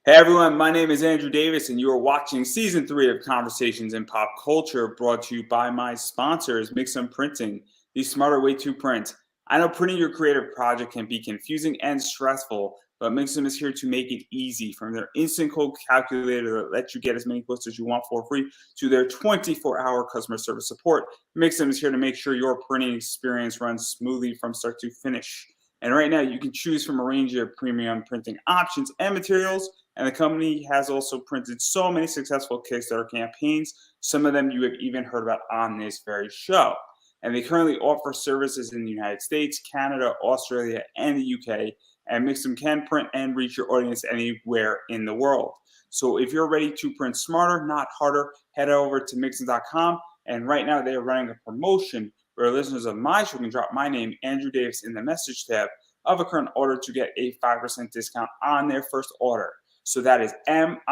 Hey everyone, my name is Andrew Davis, and you are watching Season 3 of Conversations in Pop Culture, brought to you by my sponsors, Make Some Printing, the smarter way to print. I know printing your creative project can be confusing and stressful, but Mixum is here to make it easy. From their instant code calculator that lets you get as many quotes as you want for free to their 24-hour customer service support, Mixum is here to make sure your printing experience runs smoothly from start to finish. And right now, you can choose from a range of premium printing options and materials. And the company has also printed so many successful Kickstarter campaigns, some of them you have even heard about on this very show. And they currently offer services in the United States, Canada, Australia, and the UK. And Mixum can print and reach your audience anywhere in the world. So if you're ready to print smarter, not harder, head over to Mixum.com. And right now, they are running a promotion where listeners of my show can drop my name, Andrew Davis, in the message tab of a current order to get a 5% discount on their first order. So that is mixam.com.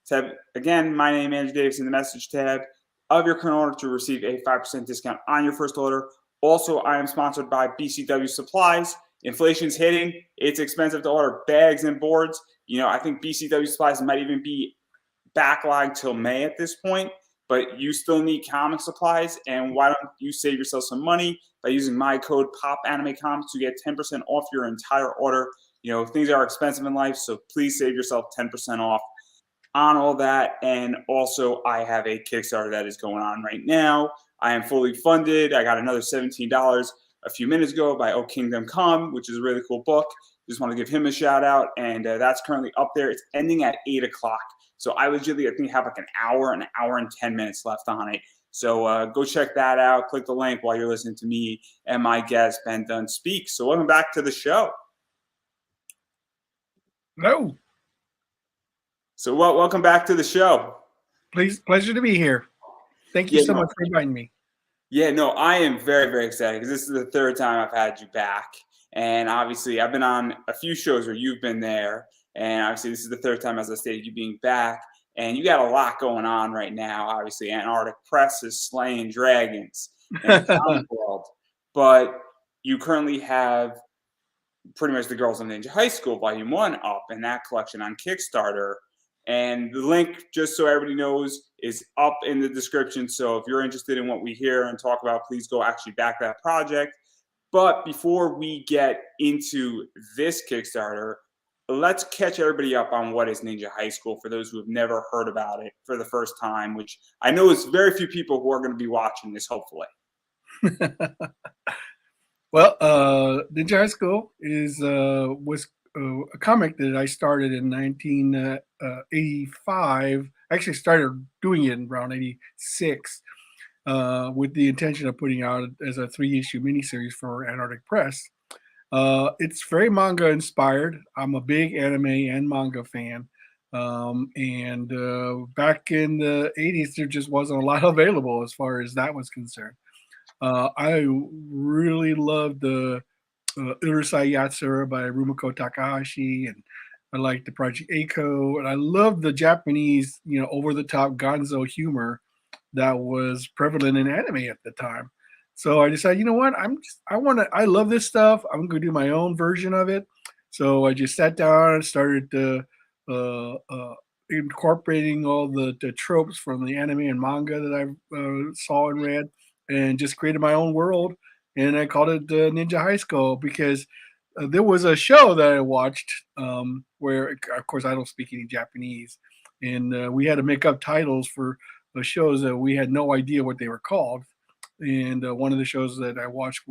Tab, again, my name, Andrew Davis, in the message tab of your current order to receive a 5% discount on your first order. Also, I am sponsored by BCW Supplies. Inflation's hitting. It's expensive to order bags and boards. I think BCW Supplies might even be backlogged till May at this point, but you still need comic supplies. And why don't you save yourself some money by using my code POPANIMECOMICS to get 10% off your entire order? Things are expensive in life, so please save yourself 10% off on all that. And also, I have a Kickstarter that is going on right now. I am fully funded. I got another $17 a few minutes ago by O Kingdom Come, which is a really cool book. Just want to give him a shout out. And that's currently up there. It's ending at 8 o'clock. So I think have like an hour and 10 minutes left on it. So go check that out. Click the link while you're listening to me and my guest, Ben Dunn, speak. So welcome back to the show. Hello. So welcome back to the show. Pleasure to be here. Thank you so much for inviting me. Yeah, no, I am very, very excited because this is the third time I've had you back. And obviously, I've been on a few shows where you've been there. And obviously, this is the third time, as I stated, you being back. And you got a lot going on right now. Obviously, Antarctic Press is slaying dragons in the comic world. But you currently have pretty much the Girls of Ninja High School Volume 1 up in that collection on Kickstarter. And the link, just so everybody knows, is up in the description. So if you're interested in what we hear and talk about, please go actually back that project. But before we get into this Kickstarter, let's catch everybody up on what is Ninja High School for those who have never heard about it for the first time, which I know is very few people who are going to be watching this, hopefully. Well, Ninja High School was a comic that I started in 1985. I actually started doing it in around 86 with the intention of putting out as a 3-issue miniseries for Antarctic Press. It's very manga inspired. I'm a big anime and manga fan. And back in the 80s, there just wasn't a lot available as far as that was concerned. I really loved the Urusei Yatsura by Rumiko Takahashi, and I liked the Project Eiko, and I loved the Japanese, over-the-top gonzo humor that was prevalent in anime at the time. So I decided, you know what, I love this stuff. I'm going to do my own version of it. So I just sat down and started incorporating all the tropes from the anime and manga that I saw and read, and just created my own world. And I called it Ninja High School because there was a show that I watched where, of course, I don't speak any Japanese. And we had to make up titles for the shows that we had no idea what they were called. And one of the shows that I watched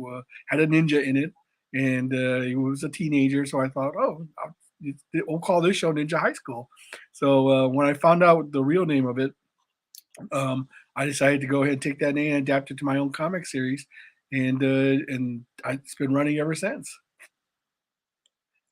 had a ninja in it. And he was a teenager. So I thought, we'll call this show Ninja High School. So when I found out the real name of it, I decided to go ahead and take that name and adapt it to my own comic series, and it's been running ever since.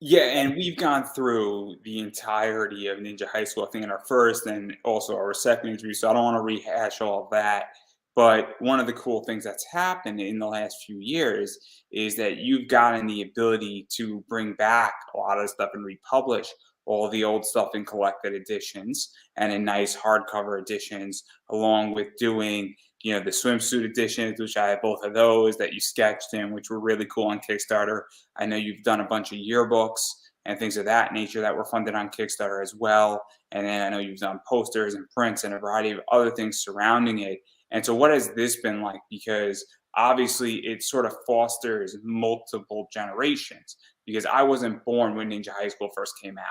Yeah, and we've gone through the entirety of Ninja High School, I think, in our first and also our second interview, so I don't want to rehash all of that. But one of the cool things that's happened in the last few years is that you've gotten the ability to bring back a lot of stuff and republish all the old stuff in collected editions and in nice hardcover editions, along with doing, the swimsuit editions, which I have both of those that you sketched in, which were really cool on Kickstarter. I know you've done a bunch of yearbooks and things of that nature that were funded on Kickstarter as well. And then I know you've done posters and prints and a variety of other things surrounding it. And so, what has this been like? Because obviously, it sort of fosters multiple generations. Because I wasn't born when Ninja High School first came out.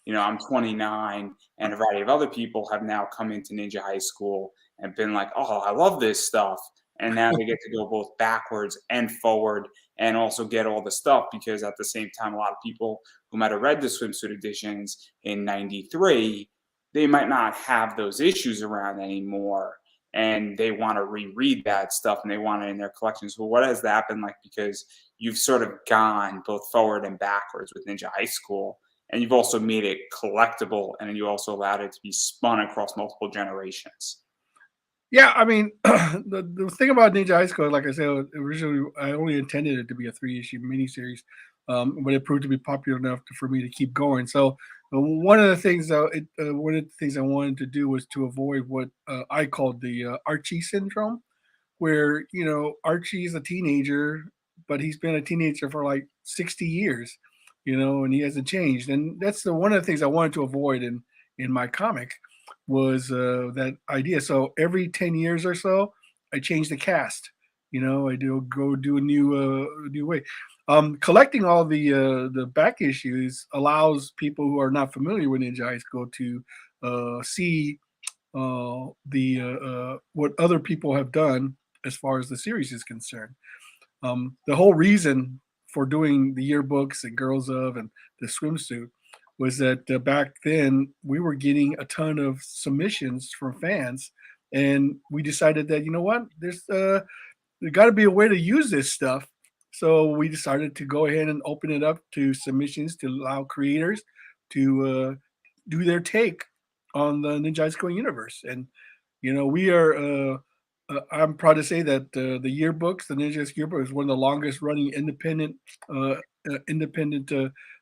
I'm 29, and a variety of other people have now come into Ninja High School and been like, "Oh, I love this stuff." And now they get to go both backwards and forward and also get all the stuff because at the same time, a lot of people who might have read the swimsuit editions in 93, they might not have those issues around anymore. And they want to reread that stuff and they want it in their collections. So, what has that been like? Because you've sort of gone both forward and backwards with Ninja High School, and you've also made it collectible, and you also allowed it to be spun across multiple generations. Yeah, I mean, the thing about Ninja High School, like I said, originally I only intended it to be a 3-issue miniseries, but it proved to be popular enough for me to keep going. So one of the things, one of the things I wanted to do was to avoid what I called the Archie Syndrome, where Archie is a teenager, but he's been a teenager for like 60 years, and he hasn't changed. And that's one of the things I wanted to avoid in my comic was that idea. So every 10 years or so, I change the cast. I do a new way. Collecting all the back issues allows people who are not familiar with Ninja High School to see the what other people have done as far as the series is concerned. The whole reason for doing the yearbooks and Girls of and the swimsuit was that back then we were getting a ton of submissions from fans, and we decided that what there got to be a way to use this stuff. So we decided to go ahead and open it up to submissions to allow creators to do their take on the Ninja High School universe. And we are. I'm proud to say that the yearbooks, the Ninja yearbook, is one of the longest running independent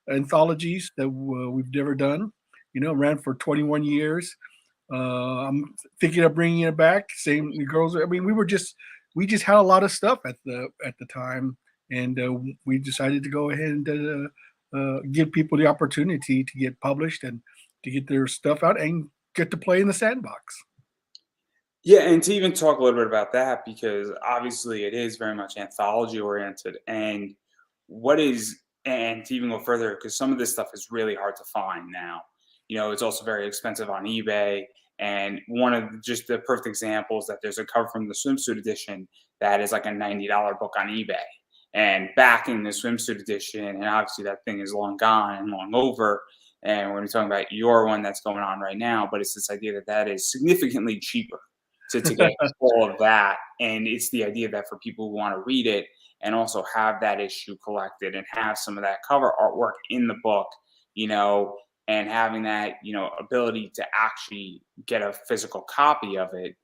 anthologies that we've never done. Ran for 21 years. I'm thinking of bringing it back. Same the girls. I mean, we just had a lot of stuff at the time, and we decided to go ahead and give people the opportunity to get published and to get their stuff out and get to play in the sandbox. Yeah, and to even talk a little bit about that, because obviously it is very much anthology oriented. And to even go further, because some of this stuff is really hard to find now. It's also very expensive on eBay. And one of just the perfect examples that there's a cover from the swimsuit edition that is like a $90 book on eBay. And backing the swimsuit edition, and obviously that thing is long gone and long over. And we're talking about your one that's going on right now, but it's this idea that that is significantly cheaper to get all of that. And it's the idea that for people who want to read it and also have that issue collected and have some of that cover artwork in the book, and having that, ability to actually get a physical copy of it.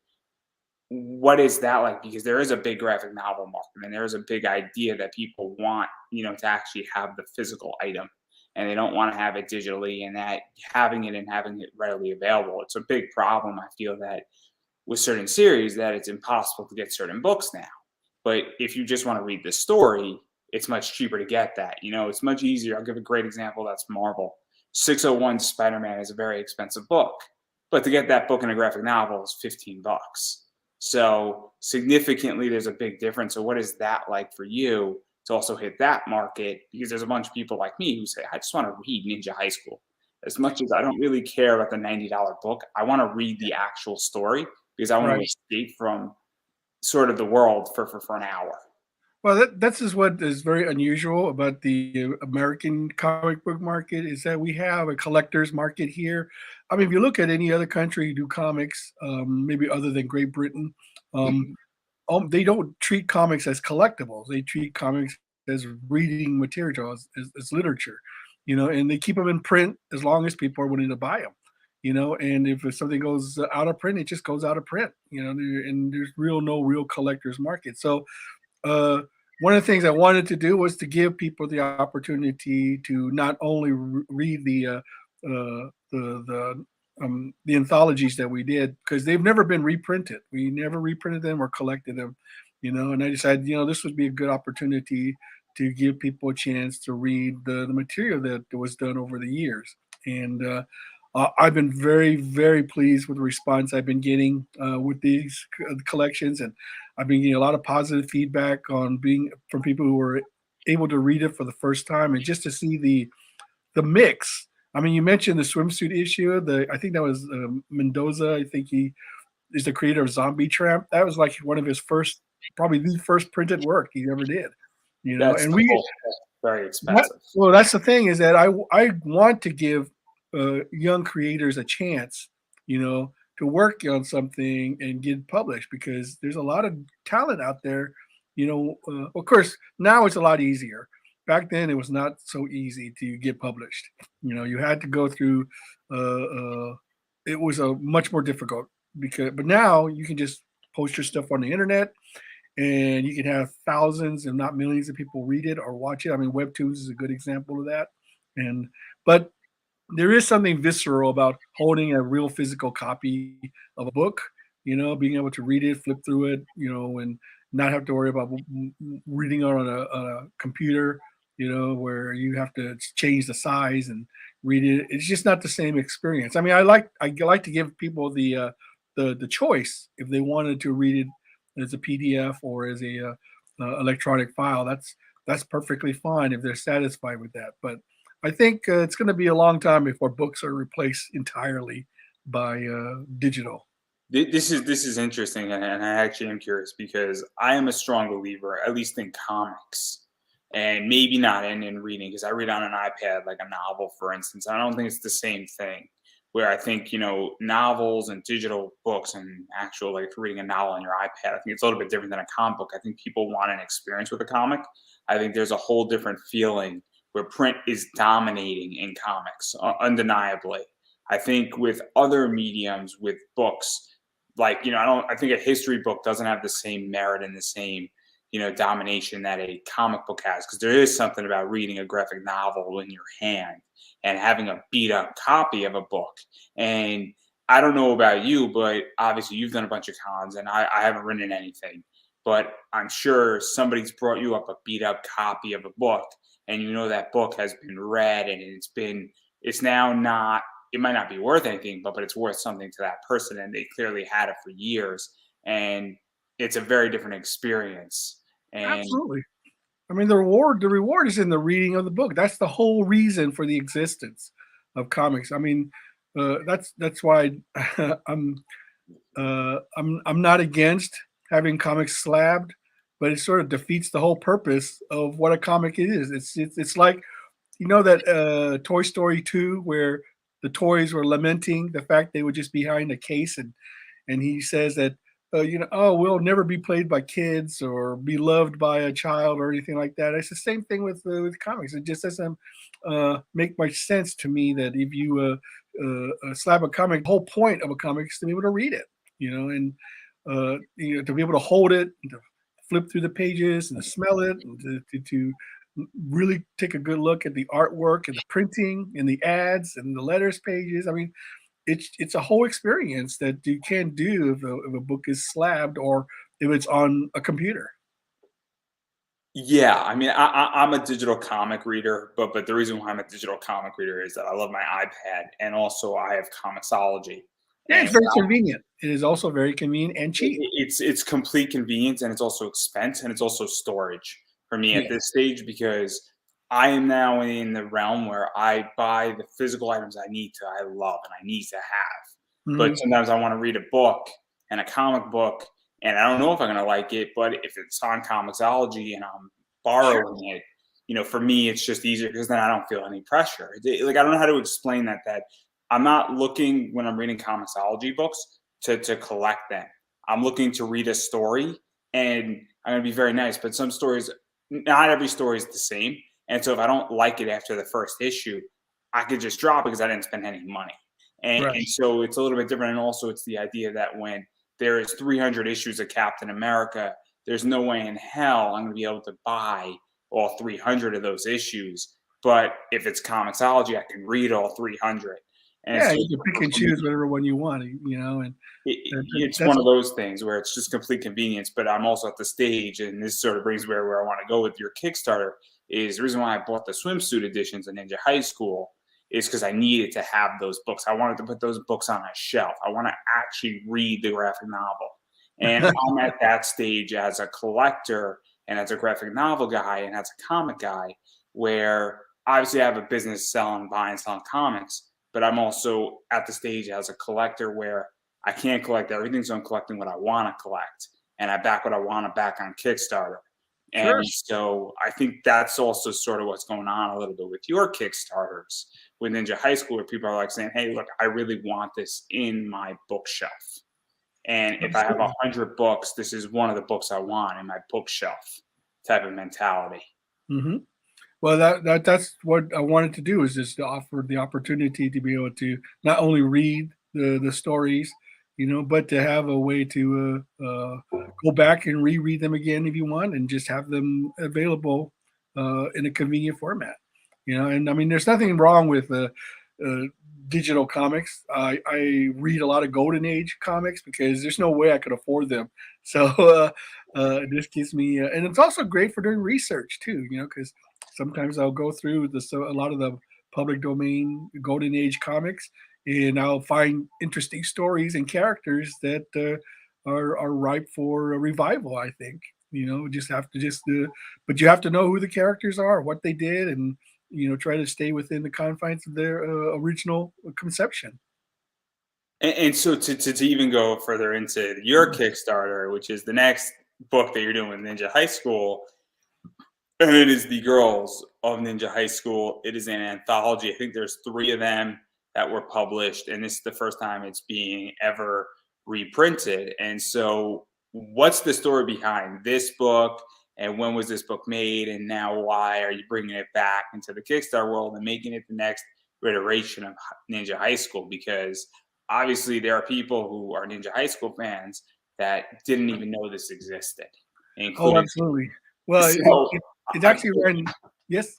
What is that like? Because there is a big graphic novel market and there is a big idea that people want, to actually have the physical item and they don't want to have it digitally, and that having it and having it readily available. It's a big problem. I feel that with certain series that it's impossible to get certain books now. But if you just want to read the story, it's much cheaper to get that. It's much easier. I'll give a great example. That's Marvel. 601 Spider-Man is a very expensive book, but to get that book in a graphic novel is $15. So significantly, there's a big difference. So what is that like for you to also hit that market? Because there's a bunch of people like me who say, I just want to read Ninja High School. As much as I don't really care about the $90 book, I want to read the actual story because I want to Right. escape from sort of the world for an hour. Well, that's just what is very unusual about the American comic book market is that we have a collector's market here. I mean, if you look at any other country who do comics, maybe other than Great Britain, um, Mhm. they don't treat comics as collectibles. They treat comics as reading material, as literature, and they keep them in print as long as people are willing to buy them. And if something goes out of print, it just goes out of print. And there's no real collector's market. So uh, one of the things I wanted to do was to give people the opportunity to not only read the anthologies that we did because they've never been reprinted. We never reprinted them or collected them, and I decided this would be a good opportunity to give people a chance to read the material that was done over the years. And I've been very, very pleased with the response I've been getting with these collections, and I've been getting a lot of positive feedback on being from people who were able to read it for the first time, and just to see the mix. I mean, you mentioned the swimsuit issue. I think that was Mendoza. I think he is the creator of Zombie Tramp. That was like one of his first, probably the first printed work he ever did. You know, That's and cool. That's very expensive. well, that's the thing, is that I want to give young creators a chance, to work on something and get published, because there's a lot of talent out there. Of course, now it's a lot easier. Back then, it was not so easy to get published. You had to go through. It was a much more difficult, but now you can just post your stuff on the internet, and you can have thousands, if not millions, of people read it or watch it. I mean, Webtoons is a good example of that. But there is something visceral about holding a real physical copy of a book, being able to read it, flip through it, and not have to worry about reading it on a computer, where you have to change the size and read it. It's just not the same experience. I mean, I like to give people the choice if they wanted to read it as a PDF or as a electronic file. That's perfectly fine if they're satisfied with that. But I think it's going to be a long time before books are replaced entirely by digital. This is interesting, and I actually am curious because I am a strong believer, at least in comics, and maybe not in reading, because I read on an iPad, like a novel, for instance. I don't think it's the same thing. Where I think novels and digital books and actual, like, reading a novel on your iPad, I think it's a little bit different than a comic book. I think people want an experience with a comic. I think there's a whole different feeling where print is dominating in comics, undeniably. I think with other mediums, with books, like, I think a history book doesn't have the same merit and the same, domination that a comic book has, because there is something about reading a graphic novel in your hand and having a beat up copy of a book. And I don't know about you, but obviously you've done a bunch of cons, and I haven't written anything, but I'm sure somebody's brought you up a beat up copy of a book, and that book has been read, and it's now not, it might not be worth anything, but it's worth something to that person, and they clearly had it for years, and it's a very different experience. And Absolutely. I mean, the reward is in the reading of the book. That's the whole reason for the existence of comics. I mean, that's why I'm not against having comics slabbed, but it sort of defeats the whole purpose of what a comic is. It's like, that Toy Story 2, where the toys were lamenting the fact they would just be behind a case, and he says that oh, we'll never be played by kids or be loved by a child or anything like that. It's the same thing with comics. It just doesn't make much sense to me that if you slap a comic, the whole point of a comic is to be able to read it, and to be able to hold it, and to flip through the pages and to smell it, and to really take a good look at the artwork and the printing and the ads and the letters pages. I mean, it's a whole experience that you can't do if a book is slabbed or if it's on a computer. yeah, I mean, I'm a digital comic reader, but the reason why I'm a digital comic reader is that I love my iPad, and also I have Comixology. Yeah, And it's very convenient. It is also very convenient and cheap. it's complete convenience, and it's also expense, and it's also storage for me at Yeah. this stage, because I am now in the realm where I buy the physical items I love and I need to have. But Mhm. sometimes I want to read a book and a comic book, and I don't know if I'm gonna like it, but if it's on Comixology and I'm Sure. borrowing it, for me it's just easier, because then I don't feel any pressure. Like, I don't know how to explain that I'm not looking, when I'm reading Comixology books, to collect them. I'm looking to read a story, and I'm gonna be very nice, but some stories, not every story is the same. And so if I don't like it after the first issue, I could just drop it because I didn't spend any money. And Right. so it's a little bit different. And also, it's the idea that when there is 300 issues of Captain America, there's no way in hell I'm going to be able to buy all 300 of those issues. But if it's Comixology, I can read all 300. And Yeah, so you can pick and choose whatever one you want, you know, and it's that's one of those things where it's just complete convenience. But I'm also at the stage, and this sort of brings me where I want to go with your Kickstarter. Is the reason why I bought the swimsuit editions in Ninja High School is because I needed to have those books. I wanted to put those books on a shelf. I want to actually read the graphic novel, and I'm at that stage as a collector and as a graphic novel guy and as a comic guy, where obviously I have a business selling, buying, selling comics, but I'm also at the stage as a collector where I can't collect everything, so I'm collecting what I want to collect, and I back what I want to back on Kickstarter. sure. And so I think that's also sort of what's going on a little bit with your Kickstarters with Ninja High School, where people are like saying, "Hey, look, I really want this in my bookshelf, and if I have Absolutely. 100 books, this is one of the books I want in my bookshelf." Type of mentality. Hmm. Well, that's what I wanted to do, is just to offer the opportunity to be able to not only read the stories, you know, but to have a way to go back and reread them again if you want, and just have them available in a convenient format, you know. And I mean, there's nothing wrong with uh, digital comics. I read a lot of Golden Age comics because there's no way I could afford them. So this gives me, and it's also great for doing research too, you know, because sometimes I'll go through a lot of the public domain Golden Age comics, and I'll find interesting stories and characters that are ripe for a revival. I think, you know, but you have to know who the characters are, what they did, and you know, try to stay within the confines of their original conception. And so to even go further into your Kickstarter, which is the next book that you're doing with Ninja High School, and it is the Girls of Ninja High School. It is an anthology. I think there's 3 of them that were published, and this is the first time it's being ever reprinted. And so, what's the story behind this book? And when was this book made? And now, why are you bringing it back into the Kickstarter world and making it the next iteration of Ninja High School? Because obviously, there are people who are Ninja High School fans that didn't even know this existed, Oh, including. absolutely. Well, So it I'm actually ran. Yes.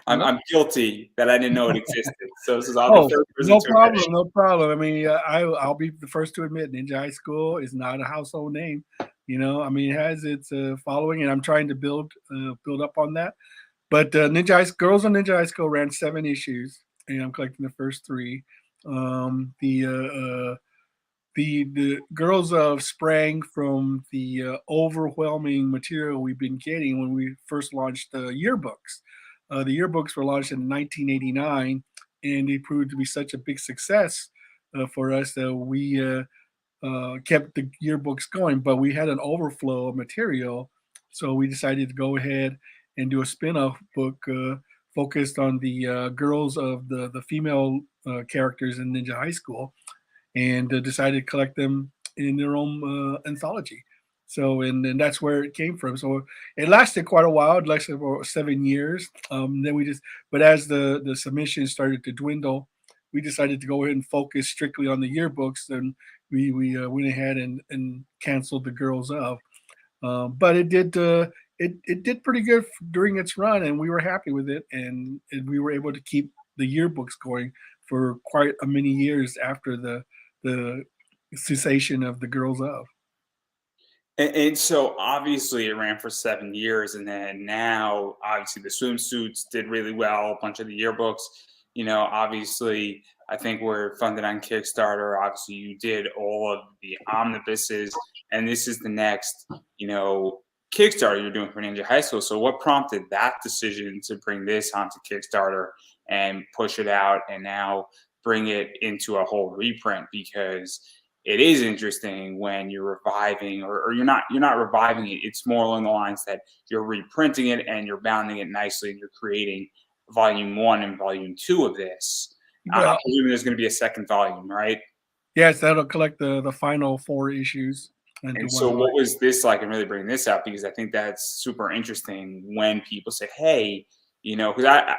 I'm, Hello. I'm guilty that I didn't know it existed. So this is I'll be the Oh, first person no to admit it. problem, no problem. I mean, I'll be the first to admit Ninja High School is not a household name. You know, I mean, it has its following, and I'm trying to build up on that. But Girls on Ninja High School ran 7 issues, and I'm collecting the first 3. Um, the uh, uh, the girls sprang from the overwhelming material we've been getting when we first launched the yearbooks. The yearbooks were launched in 1989, and they proved to be such a big success for us that we kept the yearbooks going. But we had an overflow of material, so we decided to go ahead and do a spin-off book focused on the girls of the female characters in Ninja High School, and decided to collect them in their own anthology. So, and that's where it came from. So it lasted quite a while. It lasted about 7 years. Then we just, but as the submissions started to dwindle, we decided to go ahead and focus strictly on the yearbooks. And we went ahead and canceled the Girls of. But it did pretty good during its run, and we were happy with it, and we were able to keep the yearbooks going for quite a many years after the cessation of the Girls of. And so obviously it ran for 7 years, and then now obviously the swimsuits did really well. A bunch of the yearbooks, obviously I think we're funded on Kickstarter. Obviously, you did all of the omnibuses, and this is the next, Kickstarter you're doing for Ninja High School. So what prompted that decision to bring this onto Kickstarter and push it out, and now bring it into a whole reprint? Because it is interesting when you're reviving, or you're not reviving it. It's more along the lines that you're reprinting it and you're bounding it nicely, and you're creating volume 1 and volume 2 of this. I'm Well, presuming there's going to be a second volume, right? yes, that'll collect the final 4 issues into And one so, what volume. was this like? And really bringing this out, because I think that's super interesting when people say, "Hey, because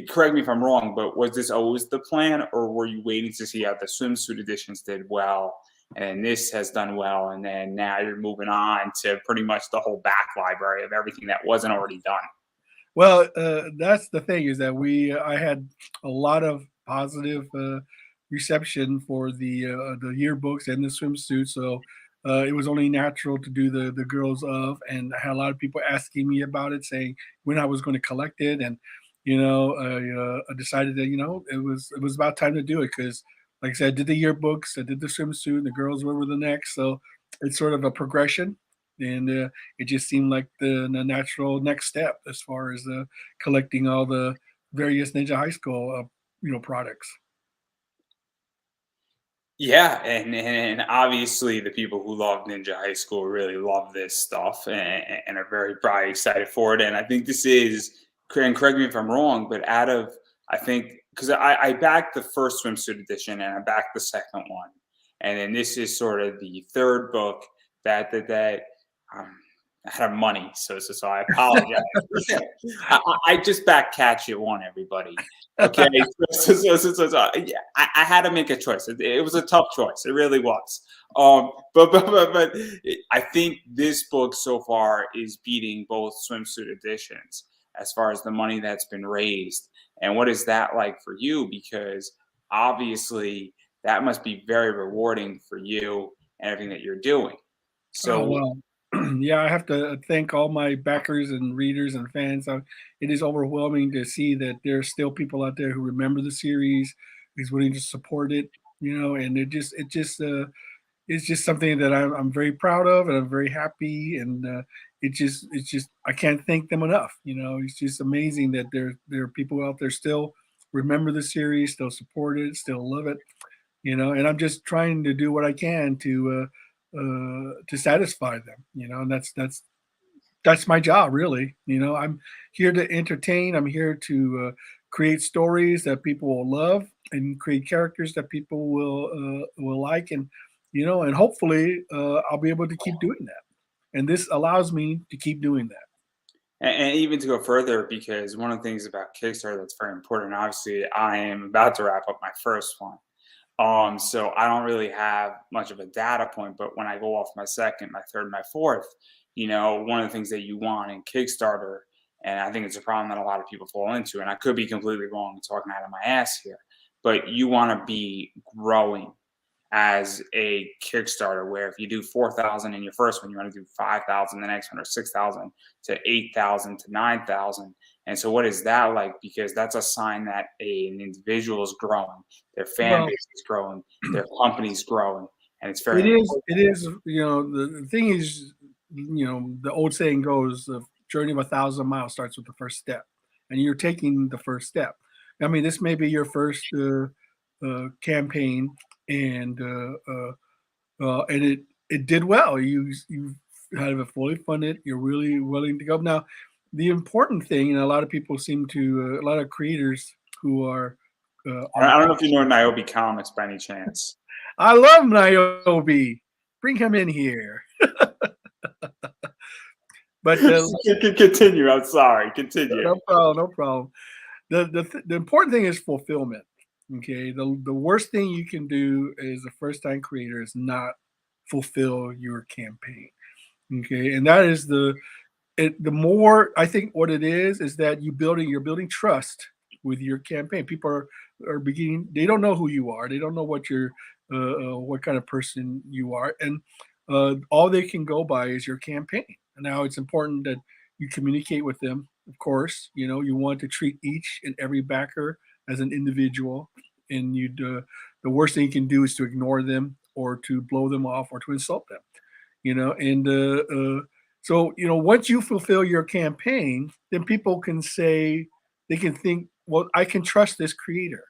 correct me if I'm wrong, but was this always the plan, or were you waiting to see how the swimsuit editions did well, and then this has done well, and then now you're moving on to pretty much the whole back library of everything that wasn't already done?" Well, that's the thing, is that I had a lot of positive reception for the yearbooks and the swimsuit. So it was only natural to do the girls of, and I had a lot of people asking me about it, saying when I was going to collect it, and I decided that it was about time to do it because, like I said, I did the yearbooks, I did the swimsuit, and the girls were the next. So it's sort of a progression, and it just seemed like the natural next step as far as collecting all the various Ninja High School products. Yeah, and obviously the people who love Ninja High School really love this stuff and are very probably excited for it. And I think this is, and correct me if I'm wrong, but out of, I think, because I backed the first swimsuit edition and I backed the second one, and then this is sort of the third book that um, out of money. So I apologize. I just back Catch It One, everybody. Okay, yeah, I had to make a choice. It was a tough choice. It really was. But I think this book so far is beating both swimsuit editions as far as the money that's been raised. And what is that like for you? Because obviously that must be very rewarding for you and everything that you're doing. Oh, So well, yeah, I have to thank all my backers and readers and fans. It is overwhelming to see that there's still people out there who remember the series, who's willing to support it, and it's just something that I'm very proud of, and I'm very happy, and it's just I can't thank them enough. It's just amazing that there are people out there still remember the series, still support it, still love it, and I'm just trying to do what I can to satisfy them, and that's my job, really. I'm here to entertain. I'm here to create stories that people will love and create characters that people will like, and hopefully I'll be able to keep doing that. And this allows me to keep doing that. and even to go further, because one of the things about Kickstarter that's very important, obviously, I am about to wrap up my first one. So I don't really have much of a data point, but when I go off my second, my third, my fourth, one of the things that you want in Kickstarter, and I think it's a problem that a lot of people fall into, and I could be completely wrong talking out of my ass here, but you want to be growing as a Kickstarter, where if you do 4,000 in your first one, you want to do 5,000 the next one, or 6,000 to 8,000 to 9,000. And so, what is that like? Because that's a sign that an individual is growing, their fan Well, base is growing, their company's growing, and it's very it is. important. It is. The thing is, the old saying goes, "The journey of 1,000 miles starts with the first step," and you're taking the first step. I mean, this may be your first campaign, and it did well. You have it fully funded. You're really willing to go. Now, the important thing, and a lot of people seem to, a lot of creators who are on. I don't know if you know Niobe Comics by any chance. I love Niobe. Bring him in here. But Continue. I'm sorry. Continue. no problem, no problem. The important thing is fulfillment. Okay, the worst thing you can do as a first time creator is not fulfill your campaign. Okay, and that is the more I think what it is that you're building trust with your campaign. People are beginning. They don't know who you are. They don't know what kind of person you are, and all they can go by is your campaign. And now it's important that you communicate with them. Of course, you want to treat each and every backer as an individual, and the worst thing you can do is to ignore them or to blow them off or to insult them. And so once you fulfill your campaign, then people can say they can think, well, I can trust this creator.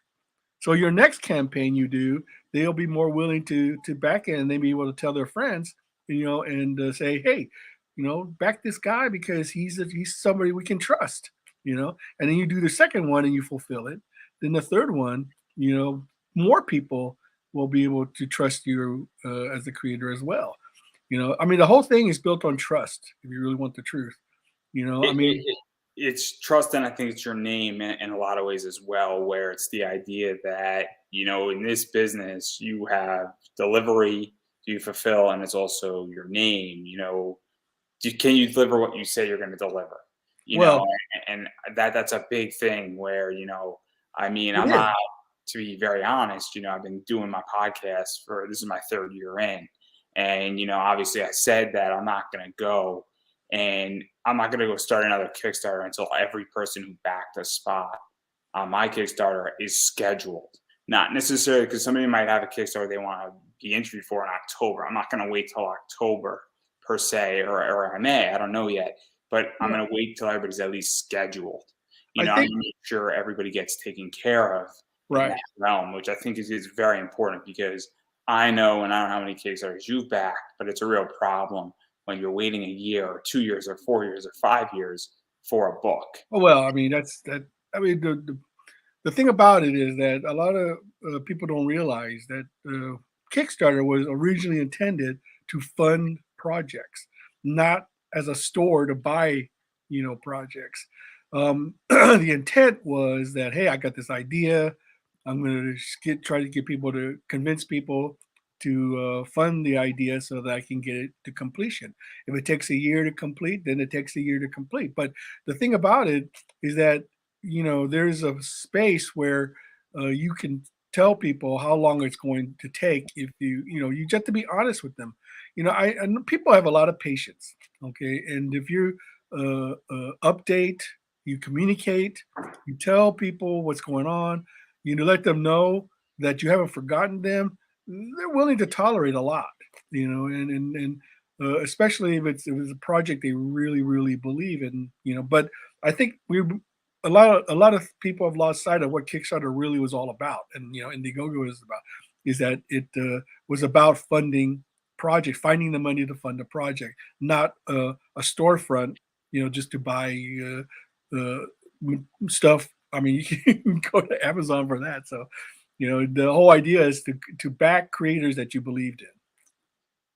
So your next campaign you do, they'll be more willing to back it, and they'll be able to tell their friends, and say, hey, back this guy because he's somebody we can trust. And then you do the second one and you fulfill it. Then the third one, more people will be able to trust you as a creator as well. I mean, the whole thing is built on trust. If you really want the truth, I It, mean, it, it- it's trust, and I think it's your name in a lot of ways as well, where it's the idea that, in this business, you have delivery, you fulfill, and it's also your name. Can you deliver what you say you're going to deliver? You know, well, and that's a big thing where, I mean, it I'm is. not to be very honest, I've been doing my podcast this is my third year in. And, obviously I said that I'm not going to go and I'm not going to go start another Kickstarter until every person who backed a spot on my Kickstarter is scheduled. Not necessarily because somebody might have a Kickstarter they want to be interviewed for in October. I'm not going to wait till October per se, or I may, I don't know yet, but I'm going to wait till everybody's at least scheduled. I'm going to make sure everybody gets taken care of in that realm, which I think is very important because I know, and I don't know how many Kickstarters you've backed, but it's a real problem when you're waiting a year or 2 years or 4 years or 5 years for a book. Well, I mean, I mean, the thing about it is that a lot of people don't realize that Kickstarter was originally intended to fund projects, not as a store to buy, projects. The intent was that, hey, I got this idea. I'm going to try to get people to convince people to fund the idea so that I can get it to completion. If it takes a year to complete, then it takes a year to complete. But the thing about it is that, there's a space where you can tell people how long it's going to take if you just have to be honest with them. I know people have a lot of patience, okay? And if you update, you communicate, you tell people what's going on, let them know that you haven't forgotten them, they're willing to tolerate a lot, and especially if it's a project they really, really believe in, But I think a lot of people have lost sight of what Kickstarter really was all about, and Indiegogo is about, is that it was about funding project, finding the money to fund a project, not a storefront, just to buy stuff. I mean, you can go to Amazon for that. So, the whole idea is to back creators that you believed in.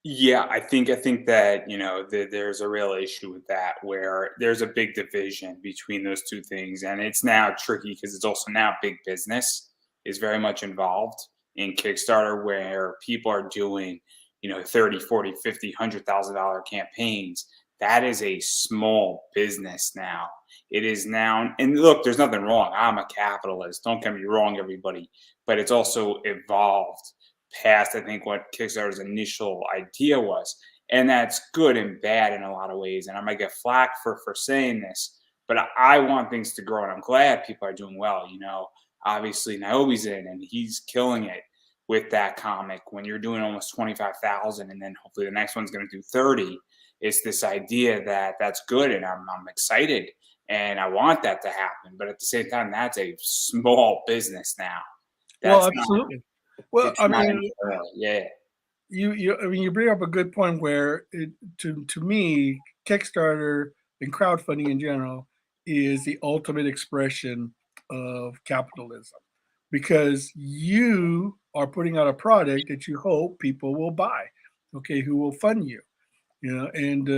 Yeah, I think that there's a real issue with that where there's a big division between those two things, and it's now tricky because it's also now big business is very much involved in Kickstarter where people are doing 30, 40, 50, $100,000 campaigns. That is a small business now. It is now, and look, there's nothing wrong. I'm a capitalist. Don't get me wrong, everybody, but it's also evolved past, I think, what Kickstarter's initial idea was. And that's good and bad in a lot of ways. And I might get flack for saying this, but I want things to grow. And I'm glad people are doing well. Obviously Naomi's in and he's killing it with that comic. When you're doing almost 25,000 and then hopefully the next one's going to do 30, it's this idea that that's good. And I'm excited and I want that to happen. But at the same time, that's a small business now. Well, absolutely. Well, I mean, yeah. You bring up a good point where to me, Kickstarter and crowdfunding in general is the ultimate expression of capitalism, because you are putting out a product that you hope people will buy, okay, who will fund you, and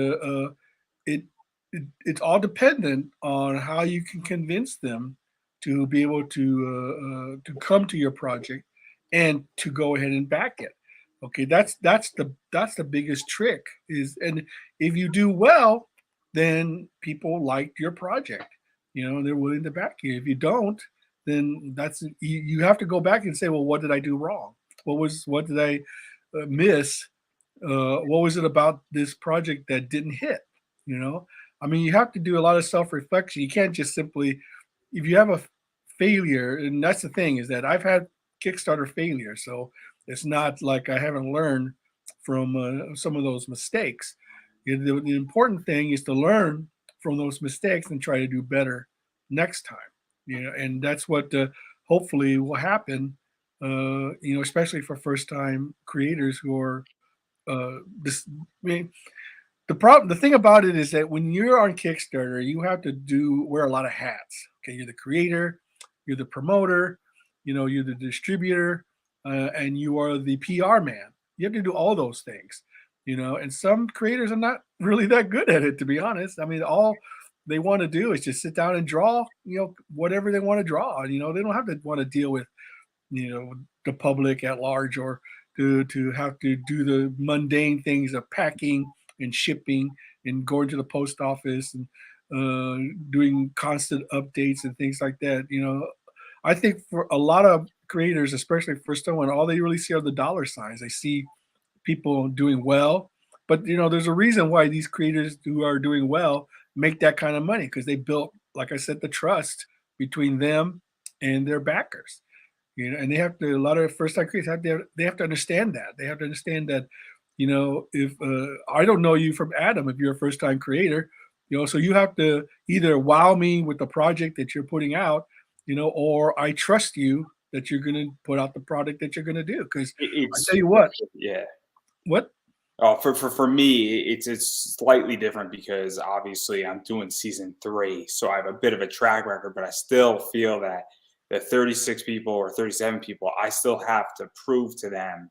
it's all dependent on how you can convince them to be able to come to your project and to go ahead and back it. Okay, that's the biggest trick is, and if you do well, then people like your project, they're willing to back you. If you don't, then you have to go back and say, well, what did I do wrong? What did I miss? What was it about this project that didn't hit? I mean, you have to do a lot of self-reflection. You can't just simply, if you have a failure, and that's the thing, is that I've had Kickstarter failure, so it's not like I haven't learned from some of those mistakes. The important thing is to learn from those mistakes and try to do better next time. And that's what hopefully will happen. Especially for first-time creators who are this. I mean, the thing about it is that when you're on Kickstarter, you have to wear a lot of hats. Okay, you're the creator, you're the promoter, you're the distributor, and you are the PR man. You have to do all those things, and some creators are not really that good at it, to be honest. I mean, all they want to do is just sit down and draw, whatever they want to draw. They don't have to want to deal with, the public at large, or to have to do the mundane things of packing and shipping and going to the post office and doing constant updates and things like that. I think for a lot of creators, especially first one, all they really see are the dollar signs. They see people doing well, but there's a reason why these creators who are doing well make that kind of money, because they built, like I said, the trust between them and their backers. And they have to. A lot of first time creators they have to understand that. They have to understand that, if I don't know you from Adam, if you're a first time creator, so you have to either wow me with the project that you're putting out, or I trust you that you're going to put out the product that you're going to do. Because I tell you what, Yeah. what? Oh, for me, it's slightly different because obviously I'm doing season 3, so I have a bit of a track record, but I still feel that the 36 people or 37 people, I still have to prove to them.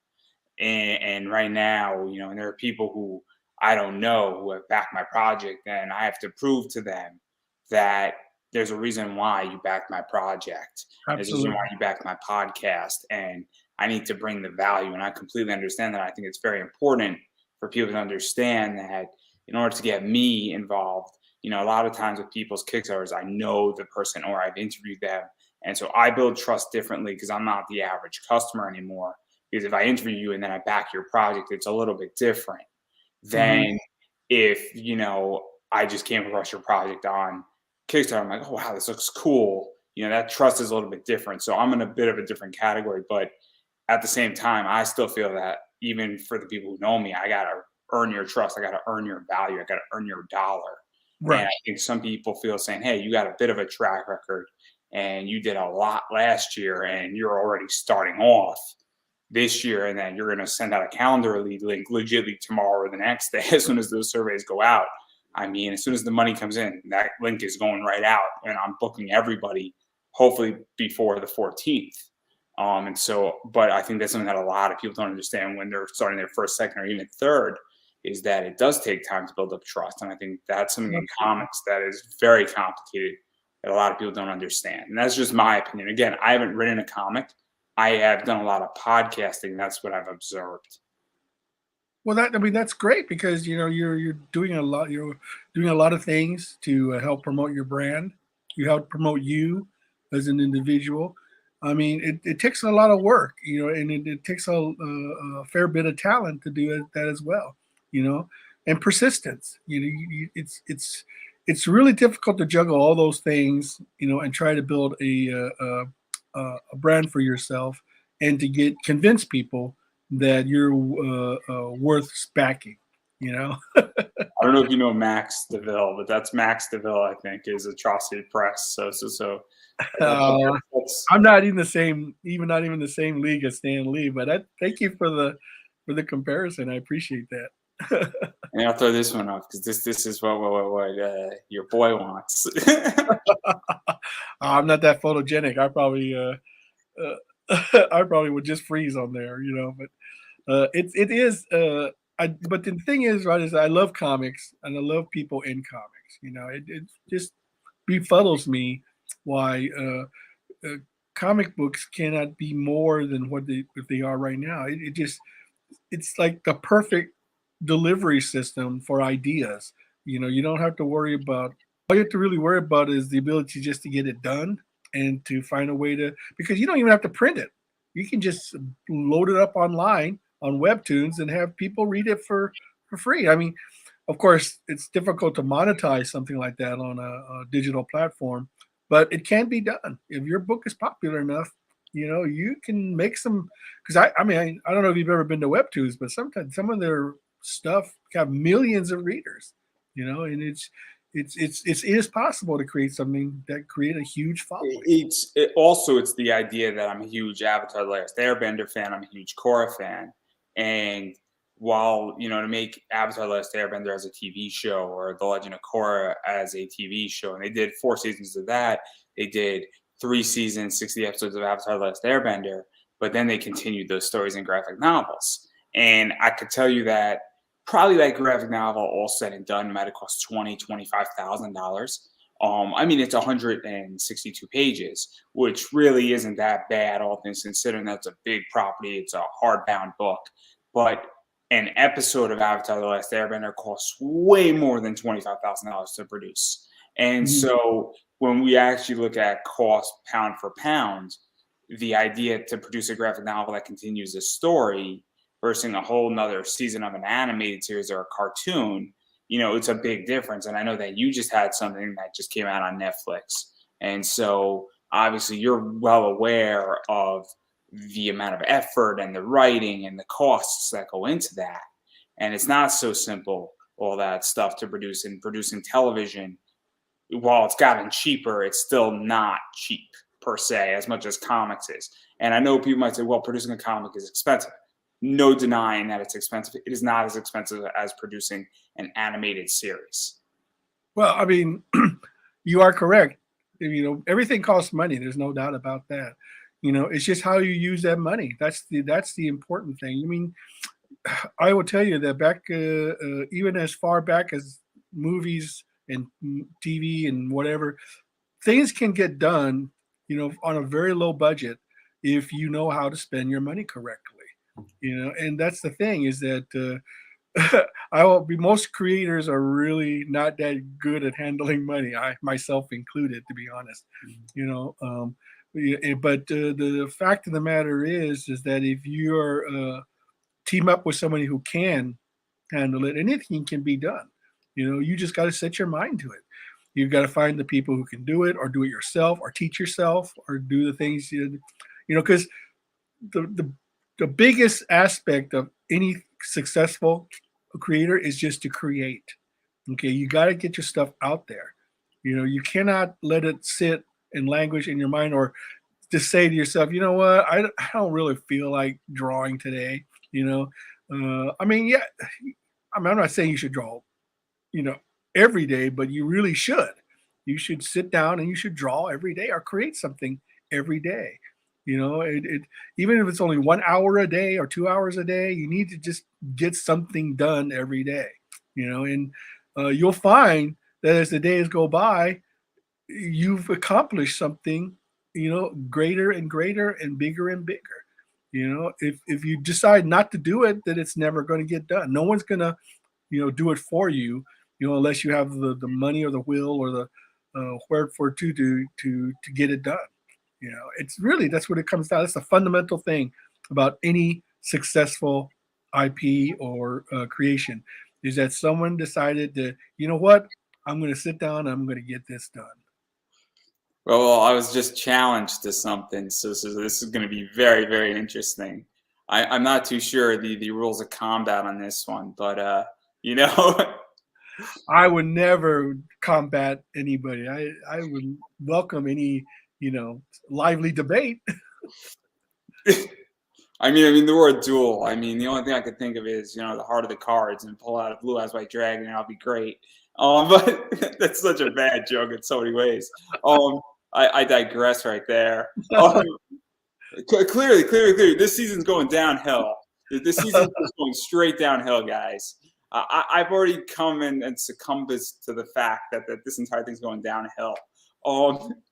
And right now, and there are people who I don't know who have backed my project, and I have to prove to them that there's a reason why you backed my project. There's a reason Absolutely. why you backed my podcast, and I need to bring the value. And I completely understand that. I think it's very important for people to understand that in order to get me involved, a lot of times with people's Kickstarters, I know the person or I've interviewed them. And so I build trust differently because I'm not the average customer anymore. Because if I interview you and then I back your project, it's a little bit different Mhm. than if, I just came across your project on Kickstarter. I'm like, oh, wow, this looks cool. That trust is a little bit different. So I'm in a bit of a different category. But at the same time, I still feel that even for the people who know me, I got to earn your trust. I got to earn your value. I got to earn your dollar. And Right. I think some people feel saying, hey, you got a bit of a track record and you did a lot last year and you're already starting off this year, and then you're going to send out a calendar link legitimately tomorrow or the next day as soon as those surveys go out. I mean, as soon as the money comes in, that link is going right out, and I'm booking everybody hopefully before the 14th. And so, but I think that's something that a lot of people don't understand when they're starting their first, second, or even third, is that it does take time to build up trust. And I think that's something in Absolutely. comics that is very complicated that a lot of people don't understand. And that's just my opinion. Again, I haven't written a comic. I have done a lot of podcasting. That's what I've observed. Well, that's great, because you're doing a lot. You're doing a lot of things to help promote your brand. You help promote you as an individual. I mean, it takes a lot of work, and it takes a fair bit of talent to do that as well, and persistence. It's really difficult to juggle all those things, and try to build a brand for yourself, and to convince people that you're worth backing. You know. I don't know if you know Max DeVille, but that's Max DeVille. I think is Atrocity Press. So Uh, that's I'm not in the same, even not even the same league as Stan Lee, but thank you for the comparison. I appreciate that. and I'll throw this one off because this is what your boy wants. I'm not that photogenic. I probably I probably would just freeze on there, But it is. But the thing is, right, is I love comics and I love people in comics. It just befuddles me why comic books cannot be more than what they are right now. It's like the perfect delivery system for ideas. You don't have to worry about. All you have to really worry about is the ability just to get it done, and to find a way to, because you don't even have to print it. You can just load it up online on Webtoons and have people read it for free. I mean, of course, it's difficult to monetize something like that on a digital platform, but it can be done. If your book is popular enough, you can make some. Because I mean, I don't know if you've ever been to Webtoons, but sometimes some of their stuff have millions of readers. And it is possible to create something that create a huge following. It's the idea that I'm a huge Avatar: The Last Airbender fan. I'm a huge Korra fan, and while to make Avatar: The Last Airbender as a TV show or The Legend of Korra as a TV show, and they did 4 seasons of that. They did 3 seasons, 60 episodes of Avatar: The Last Airbender, but then they continued those stories in graphic novels. And I could tell you that probably that graphic novel, all said and done, might have cost $25,000. I mean, it's 162 pages, which really isn't that bad, all things considering. That's a big property. It's a hardbound book. But an episode of Avatar: The Last Airbender costs way more than $25,000 to produce. And Mhm. so when we actually look at cost pound for pound, the idea to produce a graphic novel that continues a story versus a whole nother season of an animated series or a cartoon, it's a big difference. And I know that you just had something that just came out on Netflix. And so obviously you're well aware of the amount of effort and the writing and the costs that go into that. And it's not so simple, all that stuff to produce, and producing television, while it's gotten cheaper, it's still not cheap per se, as much as comics is. And I know people might say, well, producing a comic is expensive. No denying that it's expensive. It is not as expensive as producing an animated series. Well, I mean, you are correct. Everything costs money. There's no doubt about that. It's just how you use that money. That's the important thing. I mean, I will tell you that back, even as far back as movies and TV and whatever, things can get done, on a very low budget if you know how to spend your money correctly. And that's the thing, is that most creators are really not that good at handling money. I myself included, to be honest. But the fact of the matter is that if you're team up with somebody who can handle it, anything can be done. You just got to set your mind to it. You've got to find the people who can do it, or do it yourself, or teach yourself, or do the things because the biggest aspect of any successful creator is just to create. Okay, you got to get your stuff out there. You cannot let it sit and languish in your mind, or just say to yourself, you know what, I don't really feel like drawing today. I mean, yeah, I'm not saying you should draw, every day, but you really should. You should sit down and you should draw every day, or create something every day. Even if it's only 1 hour a day or 2 hours a day, you need to just get something done every day. And you'll find that as the days go by, you've accomplished something, greater and greater and bigger and bigger. If you decide not to do it, then it's never going to get done. No one's going to, do it for you, unless you have the money or the will or the where for to get it done. It's really, that's what it comes down. That's the fundamental thing about any successful IP or creation, is that someone decided to, you know what, I'm going to sit down and I'm going to get this done. Well, I was just challenged to something, so this is going to be very, very interesting. I'm not too sure the rules of combat on this one, but I would never combat anybody. I would welcome any, lively debate. I mean the word duel. I mean, the only thing I could think of is, the heart of the cards, and pull out a blue eyes white dragon, and I'll be great. But that's such a bad joke in so many ways. I digress right there. Clearly, this season's going downhill. This season's just going straight downhill, guys. I've already come and succumbed to the fact that this entire thing's going downhill.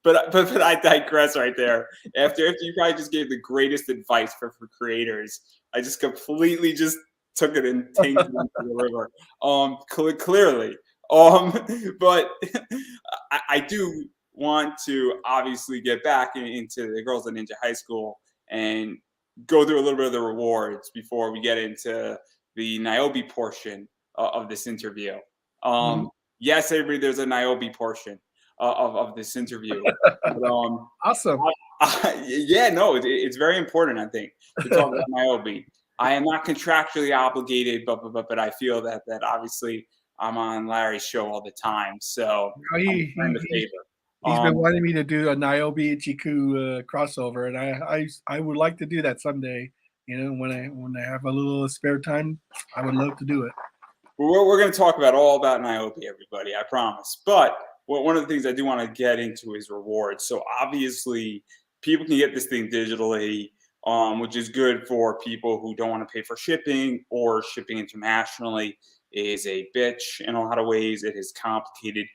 But I digress right there. After you probably just gave the greatest advice for creators, I just completely just took it and tanked it into the river. Clearly. But I do want to obviously get back into the Girls of Ninja High School and go through a little bit of the rewards before we get into the Niobe portion of this interview. Yes, everybody, there's a Niobe portion of this interview. But, awesome. It's very important, I think, to talk about Niobe. I am not contractually obligated, but I feel that obviously I'm on Larry's show all the time, so he's been wanting me to do a Niobe Ichiku crossover, and I would like to do that someday. When I have a little spare time, I would love to do it. We're going to talk all about Niobe, everybody, I promise. But one of the things I do want to get into is rewards. So obviously, people can get this thing digitally, which is good for people who don't want to pay for shipping, or shipping internationally is a bitch in a lot of ways. It is complicated.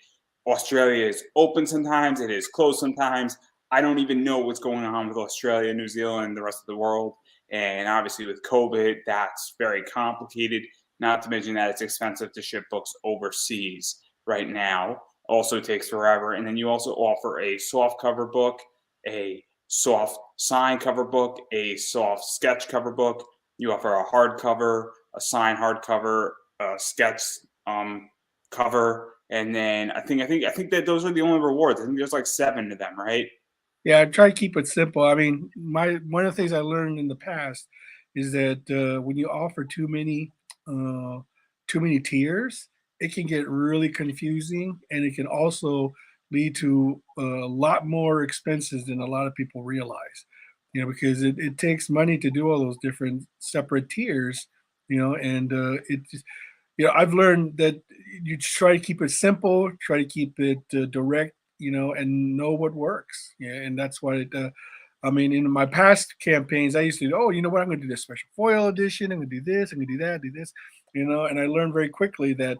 Australia is open sometimes. It is closed sometimes. I don't even know what's going on with Australia, New Zealand, and the rest of the world. And obviously with COVID, that's very complicated. Not to mention that it's expensive to ship books overseas right now. Also takes forever. And then you also offer a soft cover book, a soft sign cover book, a soft sketch cover book. You offer a hardcover, a sign hardcover, a sketch cover, and then I think that those are the only rewards. I think there's like 7 of them, right? Yeah, I try to keep it simple. I mean, my one of the things I learned in the past is that when you offer uh, too many tiers, it can get really confusing, and it can also lead to a lot more expenses than a lot of people realize. You know, because it takes money to do all those different separate tiers. You know, and I've learned that you try to keep it simple, try to keep it direct, and know what works. Yeah, and that's why I mean, in my past campaigns, I used to, oh, you know what, I'm going to do this special foil edition. I'm going to do this. I'm going to do that, do this, and I learned very quickly that,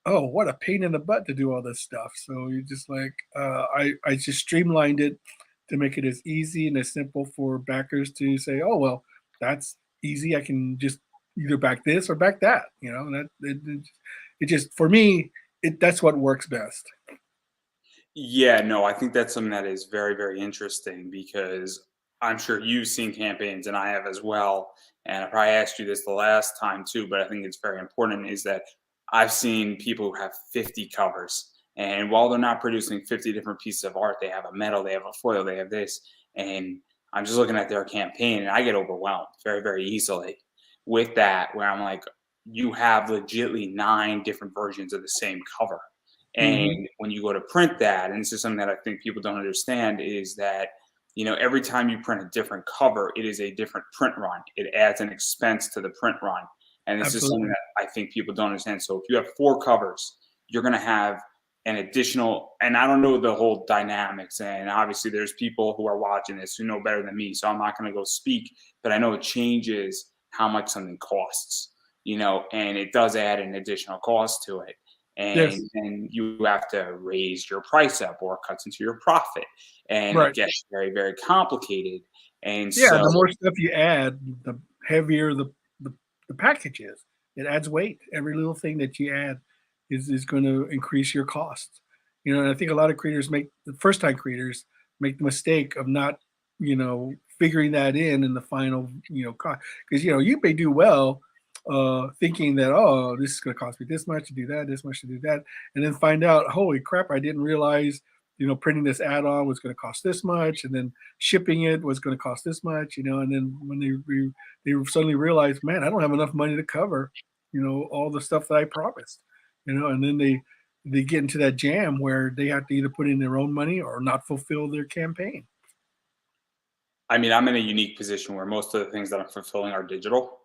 oh, what a pain in the butt to do all this stuff. So you just like, I just streamlined it to make it as easy and as simple for backers to say, oh, well, that's easy. I can just either back this or back that. It just for me, that's what works best. Yeah, no, I think that's something that is very, very interesting because I'm sure you've seen campaigns and I have as well. And I probably asked you this the last time too, but I think it's very important is that I've seen people who have 50 covers. And while they're not producing 50 different pieces of art, they have a medal, they have a foil, they have this. And I'm just looking at their campaign and I get overwhelmed very, very easily with that, where I'm like, you have legitly 9 different versions of the same cover. Hmm. And when you go to print that, and this is something that I think people don't understand, is that every time you print a different cover, it is a different print run. It adds an expense to the print run, and this is something Absolutely. that I think people don't understand. So if you have 4 covers, you're going to have an additional, and I don't know the whole dynamics, and obviously there's people who are watching this who know better than me, so I'm not going to go speak, but I know it changes how much something costs, and it does add an additional cost to it, and Yes. then you have to raise your price up or it cuts into your profit, and it Right. gets very, very complicated. And Yeah. so The more stuff you add, the heavier the, the package is. It adds weight. Every little thing that you add is going to increase your costs. And I think a lot of creators make the first time creators make the mistake of not, figuring that in the final, cost. Because you may do well thinking that, oh, this is going to cost me this much to do that, this much to do that, and then find out, holy crap, I didn't realize, printing this add-on was going to cost this much, and then shipping it was going to cost this much, and then when they suddenly realize, man, I don't have enough money to cover, all the stuff that I promised, and then they get into that jam where they have to either put in their own money or not fulfill their campaign. I mean, I'm in a unique position where most of the things that I'm fulfilling are digital.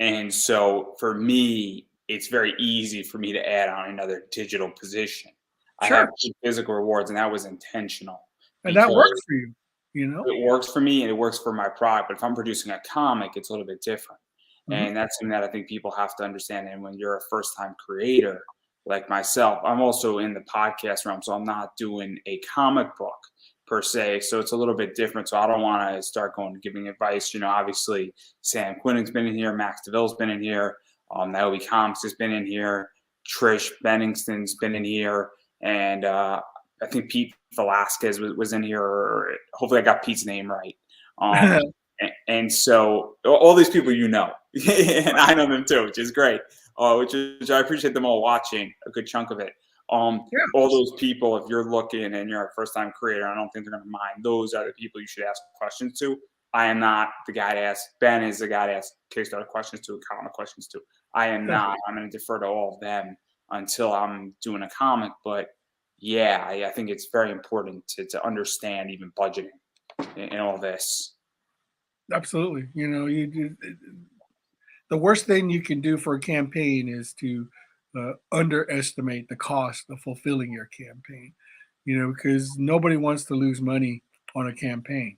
And so for me, it's very easy for me to add on another digital position. I have Sure, 2 physical rewards, and that was intentional and that works because for you, you know. it works for me and it works for my product. But if I'm producing a comic, it's a little bit different. Mhm. And that's something that I think people have to understand. And when you're a first time creator like myself, I'm also in the podcast realm. So I'm not doing a comic book per se. So it's a little bit different. So I don't want to start going giving advice. Obviously, Sam Quinning's been in here, Max DeVille's been in here, Naomi Comics has been in here, Trish Benningston's been in here, and I think Pete Velasquez was in here. Or hopefully, I got Pete's name right. And so all these people, and I know them too, which is great. Which I appreciate them all watching a good chunk of it. Yeah, All those people, if you're looking and you're a first time creator, I don't think they're going to mind. Those are the people you should ask questions to. I am not the guy to ask. Ben is the guy to ask Kickstarter questions to, comic questions to. I am not. I'm going to defer to all of them until I'm doing a comic. But yeah, I think it's very important to understand even budgeting in all this. absolutely. The worst thing you can do for a campaign is to underestimate the cost of fulfilling your campaign, because nobody wants to lose money on a campaign,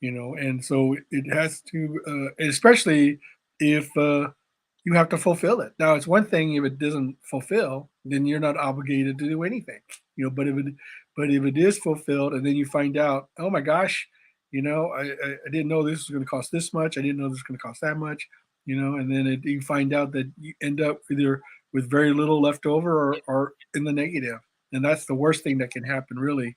and so it has to, especially if you have to fulfill it. Now, it's one thing if it doesn't fulfill, then you're not obligated to do anything, but if it is fulfilled, and then you find out, oh my gosh, I didn't know this was going to cost this much. I didn't know this was going to cost that much, and then you find out that you end up either with very little left over or in the negative, and that's the worst thing that can happen, really,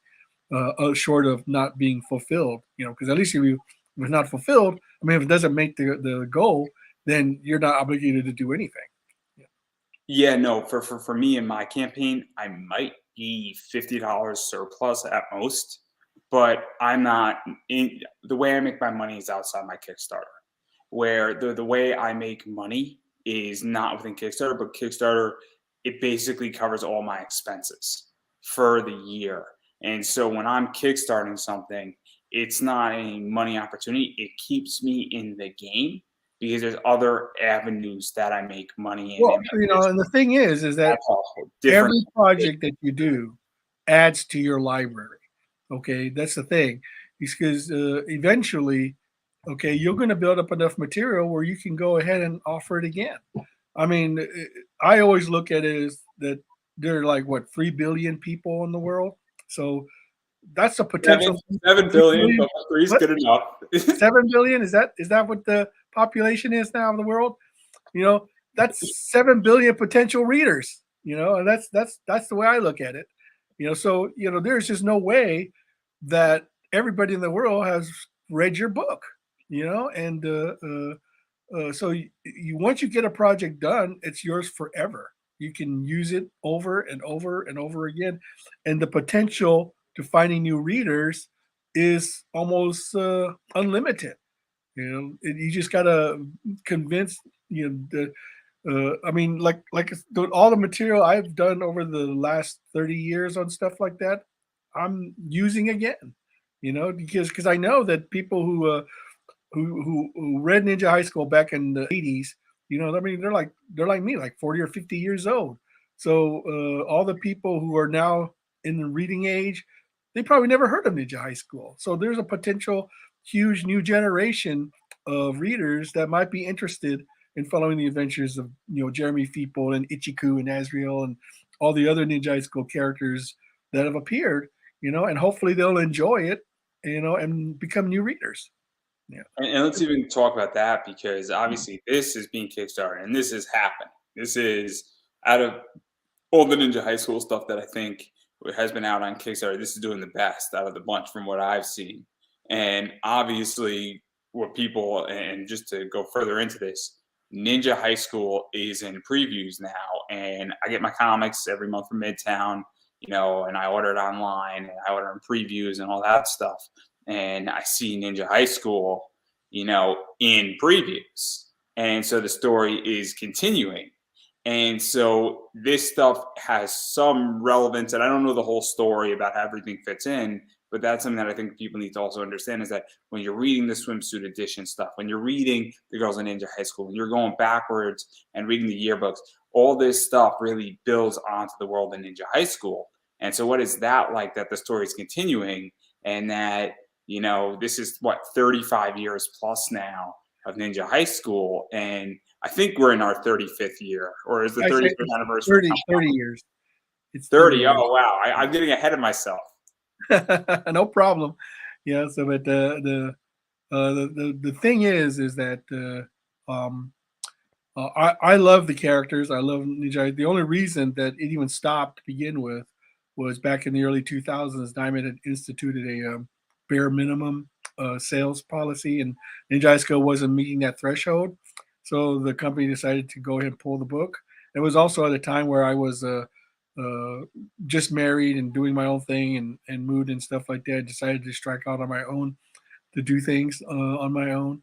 short of not being fulfilled. Because at least if it's not fulfilled, I mean, if it doesn't make the goal, then you're not obligated to do anything. Yeah, no, for me in my campaign, I might be $50 surplus at most, but I'm not in the way I make my money is outside my Kickstarter. Where the way I make money is not within Kickstarter, but Kickstarter, it basically covers all my expenses for the year. And so when I'm kickstarting something, it's not a money opportunity. It keeps me in the game because there's other avenues that I make money in. Well, And maybe there's and the thing is that that's all different. every project that you do adds to your library. Okay, that's the thing. Because eventually, okay, you're going to build up enough material where you can go ahead and offer it again. I mean, I always look at it as that there are like what 3 billion people in the world, so that's a potential. 7 billion, but three is What? good enough. 7 billion, is that what the population is now in the world? That's 7 billion potential readers. And that's the way I look at it. So there's just no way that everybody in the world has read your book. And so once you get a project done, it's yours forever. You can use it over and over and over again, and the potential to finding new readers is almost unlimited. You just gotta convince the. I mean, all the material I've done over the last 30 years on stuff like that, I'm using again. Because I know that people who read Ninja High School back in the 80s, I mean, they're like me, like 40 or 50 years old. So all the people who are now in the reading age, they probably never heard of Ninja High School. So there's a potential huge new generation of readers that might be interested in following the adventures of Jeremy Feeple and Ichiku and Azrael and all the other Ninja High School characters that have appeared. And hopefully they'll enjoy it, and become new readers. Yeah. And let's even talk about that because obviously this is being kickstarted and this is happening. This is out of all the Ninja High School stuff that I think has been out on Kickstarter. This is doing the best out of the bunch from what I've seen. And obviously, what people, and just to go further into this, Ninja High School is in previews now. And I get my comics every month from Midtown, and I order it online and I order in previews and all that stuff. And I see Ninja High School, in previews. And so the story is continuing. And so this stuff has some relevance, and I don't know the whole story about how everything fits in, but that's something that I think people need to also understand is that when you're reading the swimsuit edition stuff, when you're reading the Girls in Ninja High School, when you're going backwards and reading the yearbooks, all this stuff really builds onto the world of Ninja High School. And so what is that like that the story is continuing and that, this is 35 years plus now of Ninja High School, and I think we're in our 35th year, or is the 35th anniversary? 30 years. It's 30. Oh, wow. I'm getting ahead of myself. No problem. Yeah. So, but the thing is that I love the characters. I love Ninja. The only reason that it even stopped to begin with was back in the early 2000s. Diamond had instituted a bare minimum sales policy, and Ninja High School wasn't meeting that threshold. So the company decided to go ahead and pull the book. It was also at a time where I was just married and doing my own thing and moved and stuff like that. I decided to strike out on my own to do things on my own.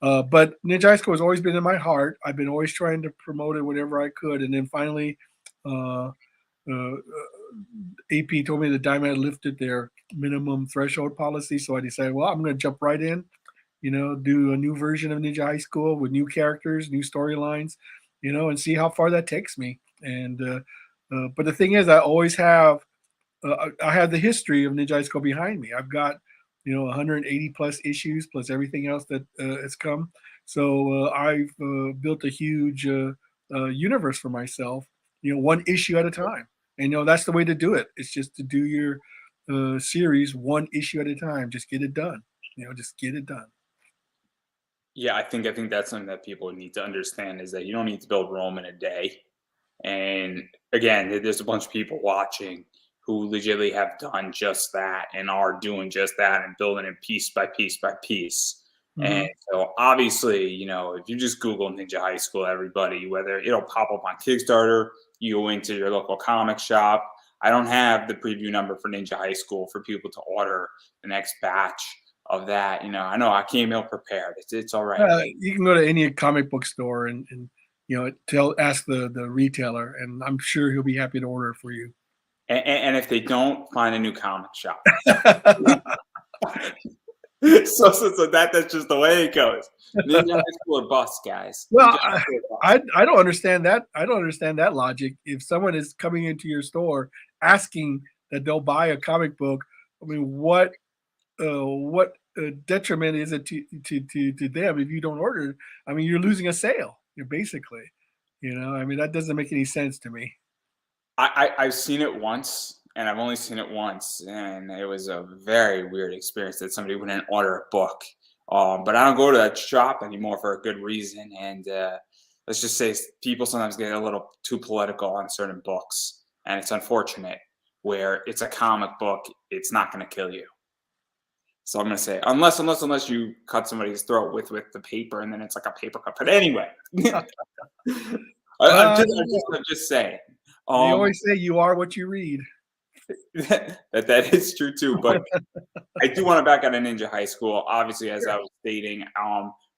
But Ninja High School has always been in my heart. I've been always trying to promote it whenever I could. And then finally, AP told me that Diamond had lifted their minimum threshold policy. So I decided, well, I'm going to jump right in. Do a new version of Ninja High School with new characters, new storylines, and see how far that takes me. And but the thing is, I always have, I have the history of Ninja High School behind me. I've got, 180 plus issues plus everything else that has come. So I've built a huge universe for myself, one issue at a time. And that's the way to do it. It's just to do your series one issue at a time. Just get it done. Just get it done. Yeah, I think that's something that people need to understand is that you don't need to build Rome in a day. And again, there's a bunch of people watching who legitimately have done just that and are doing just that and building it piece by piece by piece. And Mhm. so obviously, if you just Google Ninja High School, everybody, whether it'll pop up on Kickstarter, you go into your local comic shop. I don't have the preview number for Ninja High School for people to order the next batch of that. I know I came ill prepared. It's all right. You can go to any comic book store and ask the retailer, and I'm sure he'll be happy to order it for you. And if they don't, find a new comic shop. So that's just the way it goes. Ninja High School or bust, guys. Well, Ninja High School or bust. I don't understand that. I don't understand that logic. If someone is coming into your store asking that they'll buy a comic book, I mean, what detriment is it to them if you don't order it? I mean, you're losing a sale. You're basically, I mean, that doesn't make any sense to me. I've seen it once, and I've only seen it once, and it was a very weird experience that somebody wouldn't order a book. But I don't go to that shop anymore for a good reason, and let's just say people sometimes get a little too political on certain books, and it's unfortunate. Where it's a comic book, it's not going to kill you. So I'm going to say, unless you cut somebody's throat with the paper, and then it's like a paper cut. But anyway, I'm just saying. They always say you are what you read. that is true too. But I do want to back out of Ninja High School. Obviously, as I was stating,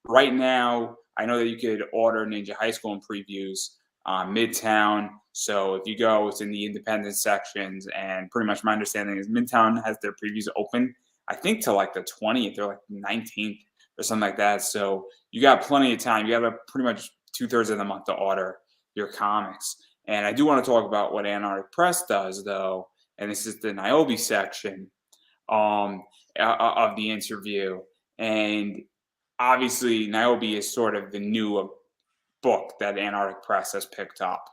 right now I know that you could order Ninja High School in previews on Midtown. So if you go, it's in the independent sections, and pretty much my understanding is Midtown has their previews open. I think till like the 20th or like the 19th or something like that. So you got plenty of time. You have pretty much 2/3 of the month to order your comics. And I do want to talk about what Antarctic Press does, though, and this is the Niobe section of the interview. And obviously, Niobe is sort of the new book that Antarctic Press has picked up.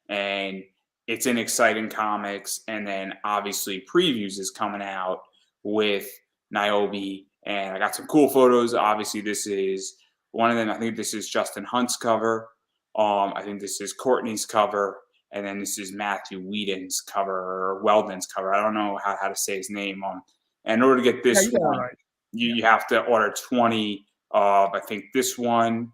And it's in Exciting Comics. And then obviously, Previews is coming out with Niobe. And I got some cool photos. Obviously, this is one of them. I think this is Justin Hunt's cover. I think this is Courtney's cover. And then this is Matthew Whedon's cover, or Weldon's cover. I don't know how to say his name. And in order to get this one, Right. you have to order 20 of, I think, this one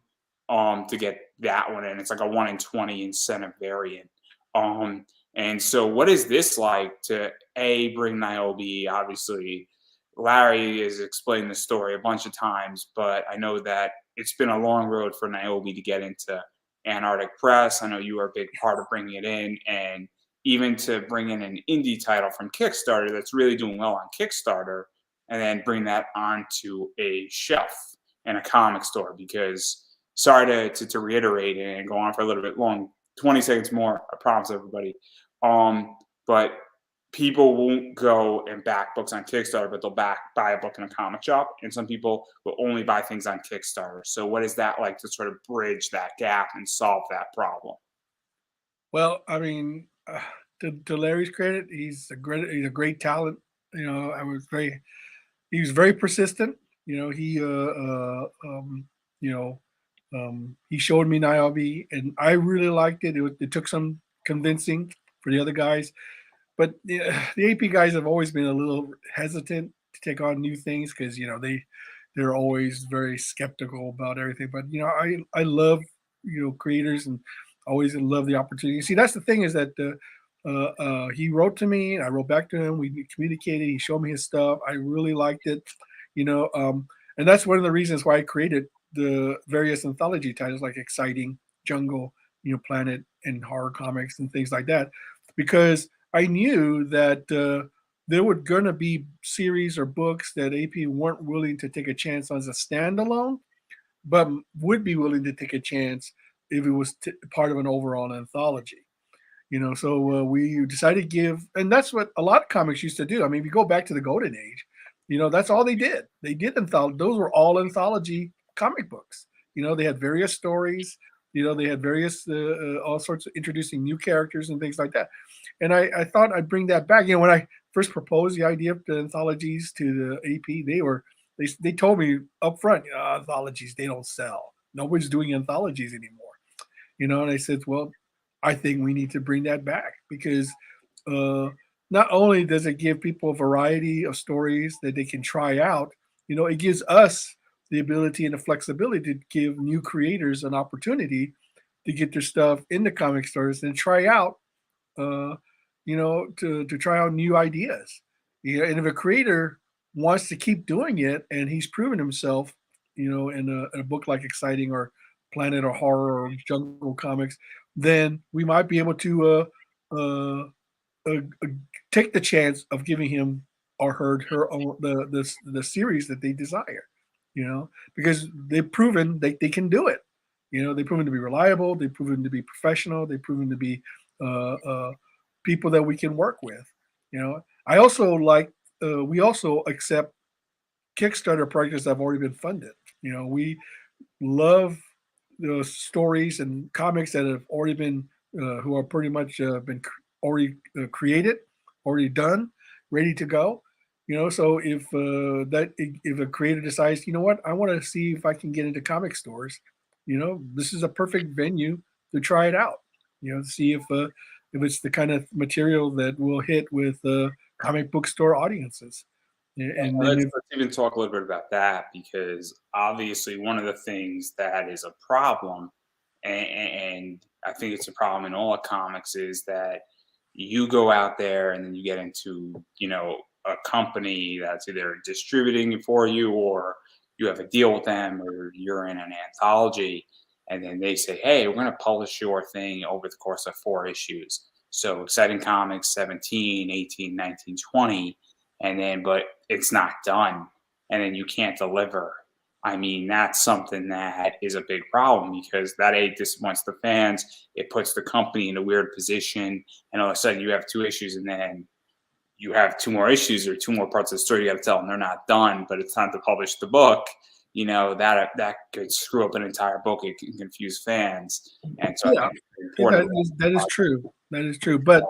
to get that one. And it's like a 1 in 20 incentive variant. And so what is this like to bring Niobe? Obviously, Larry has explained the story a bunch of times, but I know that it's been a long road for Niobe to get into Antarctic Press. I know you are a big part of bringing it in, and even to bring in an indie title from Kickstarter that's really doing well on Kickstarter, and then bring that onto a shelf in a comic store. Because sorry to reiterate and go on for a little bit long, 20 seconds more, I promise everybody. But people won't go and back books on Kickstarter, but they'll buy a book in a comic shop. And some people will only buy things on Kickstarter. So what is that like to sort of bridge that gap and solve that problem? Well, I mean, to Larry's credit, he's a great talent. He was very persistent. He showed me Niobe, and I really liked it. It took some convincing for the other guys, but the AP guys have always been a little hesitant to take on new things because they're always very skeptical about everything. But I love creators, and always love the opportunity. See, that's the thing, is that he wrote to me, I wrote back to him. We communicated. He showed me his stuff. I really liked it, and that's one of the reasons why I created the various anthology titles like Exciting, Jungle, Planet, and Horror Comics and things like that, because I knew that there were going to be series or books that AP weren't willing to take a chance on as a standalone, but would be willing to take a chance if it was part of an overall anthology. So we decided to give, and that's what a lot of comics used to do. I mean, if you go back to the Golden Age, that's all they did. They did anthology. Those were all anthology comic books. They had various stories. They had various all sorts of introducing new characters and things like that. And I thought I'd bring that back. When I first proposed the idea of the anthologies to the AP, they told me up front, anthologies, they don't sell. Nobody's doing anthologies anymore. And I said, well, I think we need to bring that back because not only does it give people a variety of stories that they can try out, it gives us the ability and the flexibility to give new creators an opportunity to get their stuff in the comic stores and try out, uh, to try out new ideas. And if a creator wants to keep doing it and he's proven himself, in a book like Exciting or Planet or Horror or Jungle Comics, then we might be able to uh, uh, take the chance of giving him or her own the series that they desire, because they've proven they can do it. They've proven to be reliable. They've proven to be professional. They've proven to be people that we can work with. I also like we also accept Kickstarter projects that have already been funded. We love the stories and comics that have already been who are pretty much been already created, already done, ready to go. So if a creator decides, what, I want to see if I can get into comic stores, this is a perfect venue to try it out. To see if it's the kind of material that will hit with comic book store audiences. And then Let's even talk a little bit about that, because obviously one of the things that is a problem, and I think it's a problem in all comics, is that you go out there and then you get into a company that's either distributing it for you, or you have a deal with them, or you're in an anthology, and then they say, hey, we're going to publish your thing over the course of 4 issues. So Exciting Comics 17, 18, 19, 20, and then but it's not done, and then you can't deliver. I mean, that's something that is a big problem, because that disappoints the fans. It puts the company in a weird position, and all of a sudden you have 2 issues, and then you have 2 more issues or 2 more parts of the story you got to tell, and they're not done. But it's time to publish the book. That could screw up an entire book. It can confuse fans, and so I yeah, think it's important. that is true. That is true. But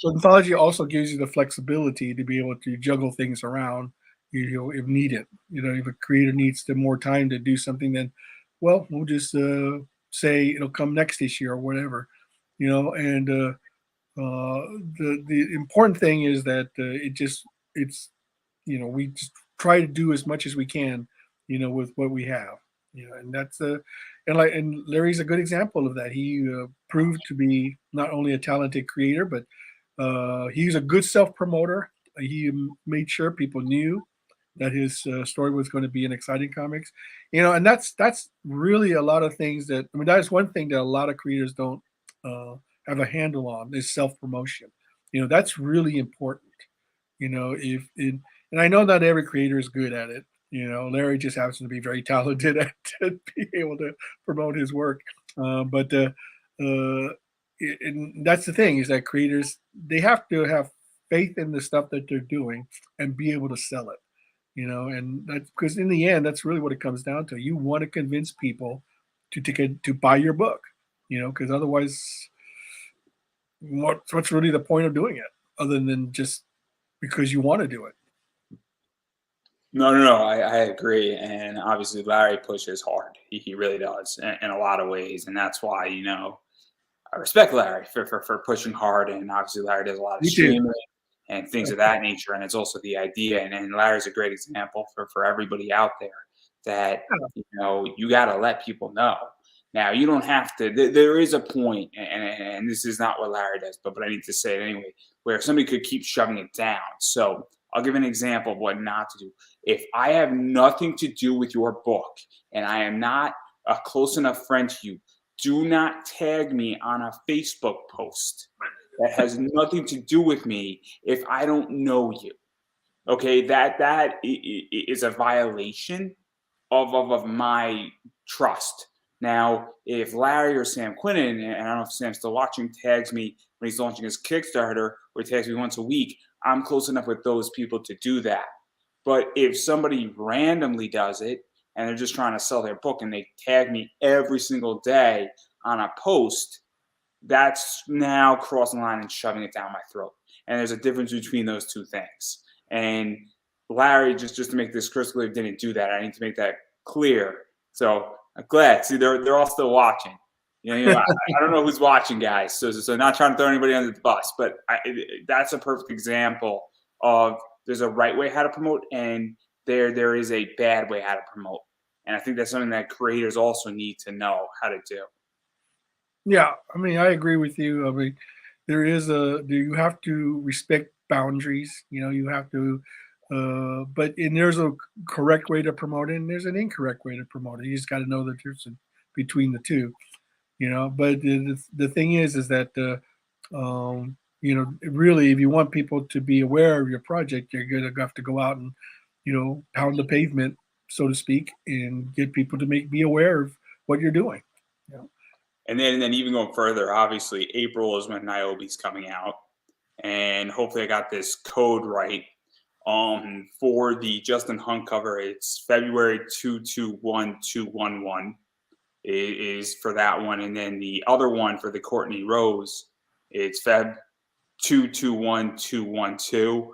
anthology also gives you the flexibility to be able to juggle things around, if needed. If a creator needs more time to do something, then, well, we'll just say it'll come next issue or whatever. And the important thing is that it's we just try to do as much as we can, with what we have, and that's and Larry's a good example of that. He proved to be not only a talented creator, but he's a good self promoter. He made sure people knew that his story was going to be in Exciting Comics, and that's really a lot of things that, I mean, that is one thing that a lot of creators don't have a handle on, is self promotion. That's really important. If in And I know not every creator is good at it. Larry just happens to be very talented at being able to promote his work. But and that's the thing, is that creators, they have to have faith in the stuff that they're doing and be able to sell it. And that's because in the end, that's really what it comes down to. You want to convince people to buy your book. Because otherwise, what's really the point of doing it, other than just because you want to do it? No. I agree, and obviously Larry pushes hard. He really does in a lot of ways, and that's why I respect Larry for pushing hard. And obviously Larry does a lot of Me too. streaming and things of that nature. And it's also the idea, and Larry's a great example for everybody out there, that you got to let people know. Now you don't have to. There is a point, and this is not what Larry does, but I need to say it anyway, where somebody could keep shoving it down. So I'll give an example of what not to do. If I have nothing to do with your book and I am not a close enough friend to you, do not tag me on a Facebook post that has nothing to do with me if I don't know you. Okay, that is a violation of my trust. Now, if Larry or Sam Quinnen, and I don't know if Sam's still watching, tags me when he's launching his Kickstarter, or tags me once a week, I'm close enough with those people to do that. But if somebody randomly does it and they're just trying to sell their book and they tag me every single day on a post, that's now crossing the line and shoving it down my throat. And there's a difference between those two things. And Larry, just to make this crystal clear, didn't do that. I need to make that clear. So I'm glad. See, they're all still watching. I don't know who's watching, guys. So not trying to throw anybody under the bus, but that's a perfect example of there's a right way how to promote, and there is a bad way how to promote. And I think that's something that creators also need to know how to do. Yeah, I mean, I agree with you. I mean, you have to respect boundaries. You have to, and there's a correct way to promote it, and there's an incorrect way to promote it. You just got to know the difference between the two. But the thing is that really, if you want people to be aware of your project, you're gonna have to go out and pound the pavement, so to speak, and get people to be aware of what you're doing. You know? And then even going further, obviously April is when Niobe's coming out, and hopefully I got this code right. For the Justin Hunt cover, it's February 221211 is for that one, and then the other one for the Courtney Rose, it's Feb 221212.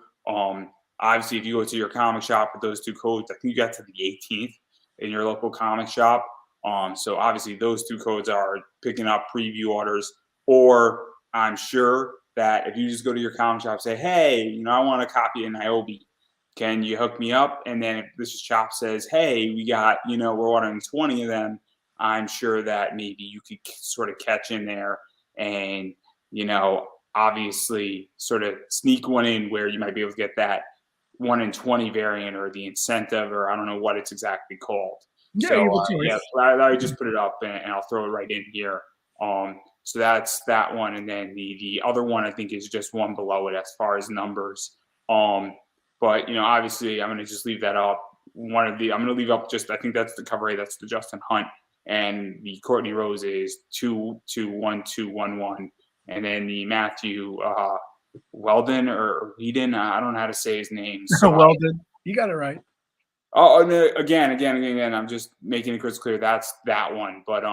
Obviously, if you go to your comic shop with those two codes, I think you got to the 18th in your local comic shop. So obviously those two codes are picking up preview orders, or I'm sure that if you just go to your comic shop, say, hey, I want a copy of Niobe. Can you hook me up? And then if this shop says, hey, we got, we're ordering 20 of them, I'm sure that maybe you could sort of catch in there and, obviously sort of sneak one in where you might be able to get that 1 in 20 variant or the incentive, or I don't know what it's exactly called. Yeah, So you have a choice. yeah, Larry just put it up, and I'll throw it right in here. So that's that one, and then the other one I think is just one below it as far as numbers. But obviously I'm gonna just leave that up. I'm gonna leave up just, I think that's the cover A, that's the Justin Hunt, and the Courtney Rose is 221211, and then the Matthew Weldon or Whedon, I don't know how to say his name. So Well done. You got it right. Oh, no, again. I'm just making it crystal clear. That's that one. But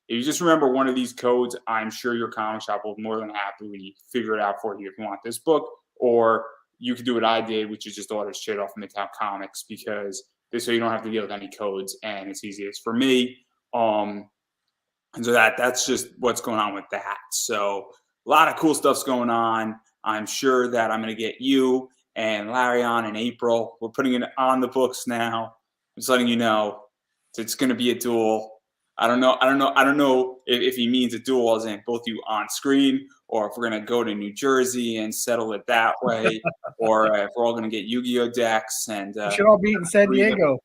if you just remember one of these codes, I'm sure your comic shop will more than happily figure it out for you if you want this book, or you could do what I did, which is just order straight off Midtown Comics, because this way you don't have to deal with any codes, and it's easiest for me. And so that's just what's going on with that. So a lot of cool stuff's going on. I'm sure that I'm going to get you and Larry on in April. We're putting it on the books now. I'm just letting you know it's going to be a duel. I don't know if he means a duel as in both you on screen, or if we're going to go to New Jersey and settle it that way, or if we're all going to get Yu-Gi-Oh decks and We should all be in San Diego.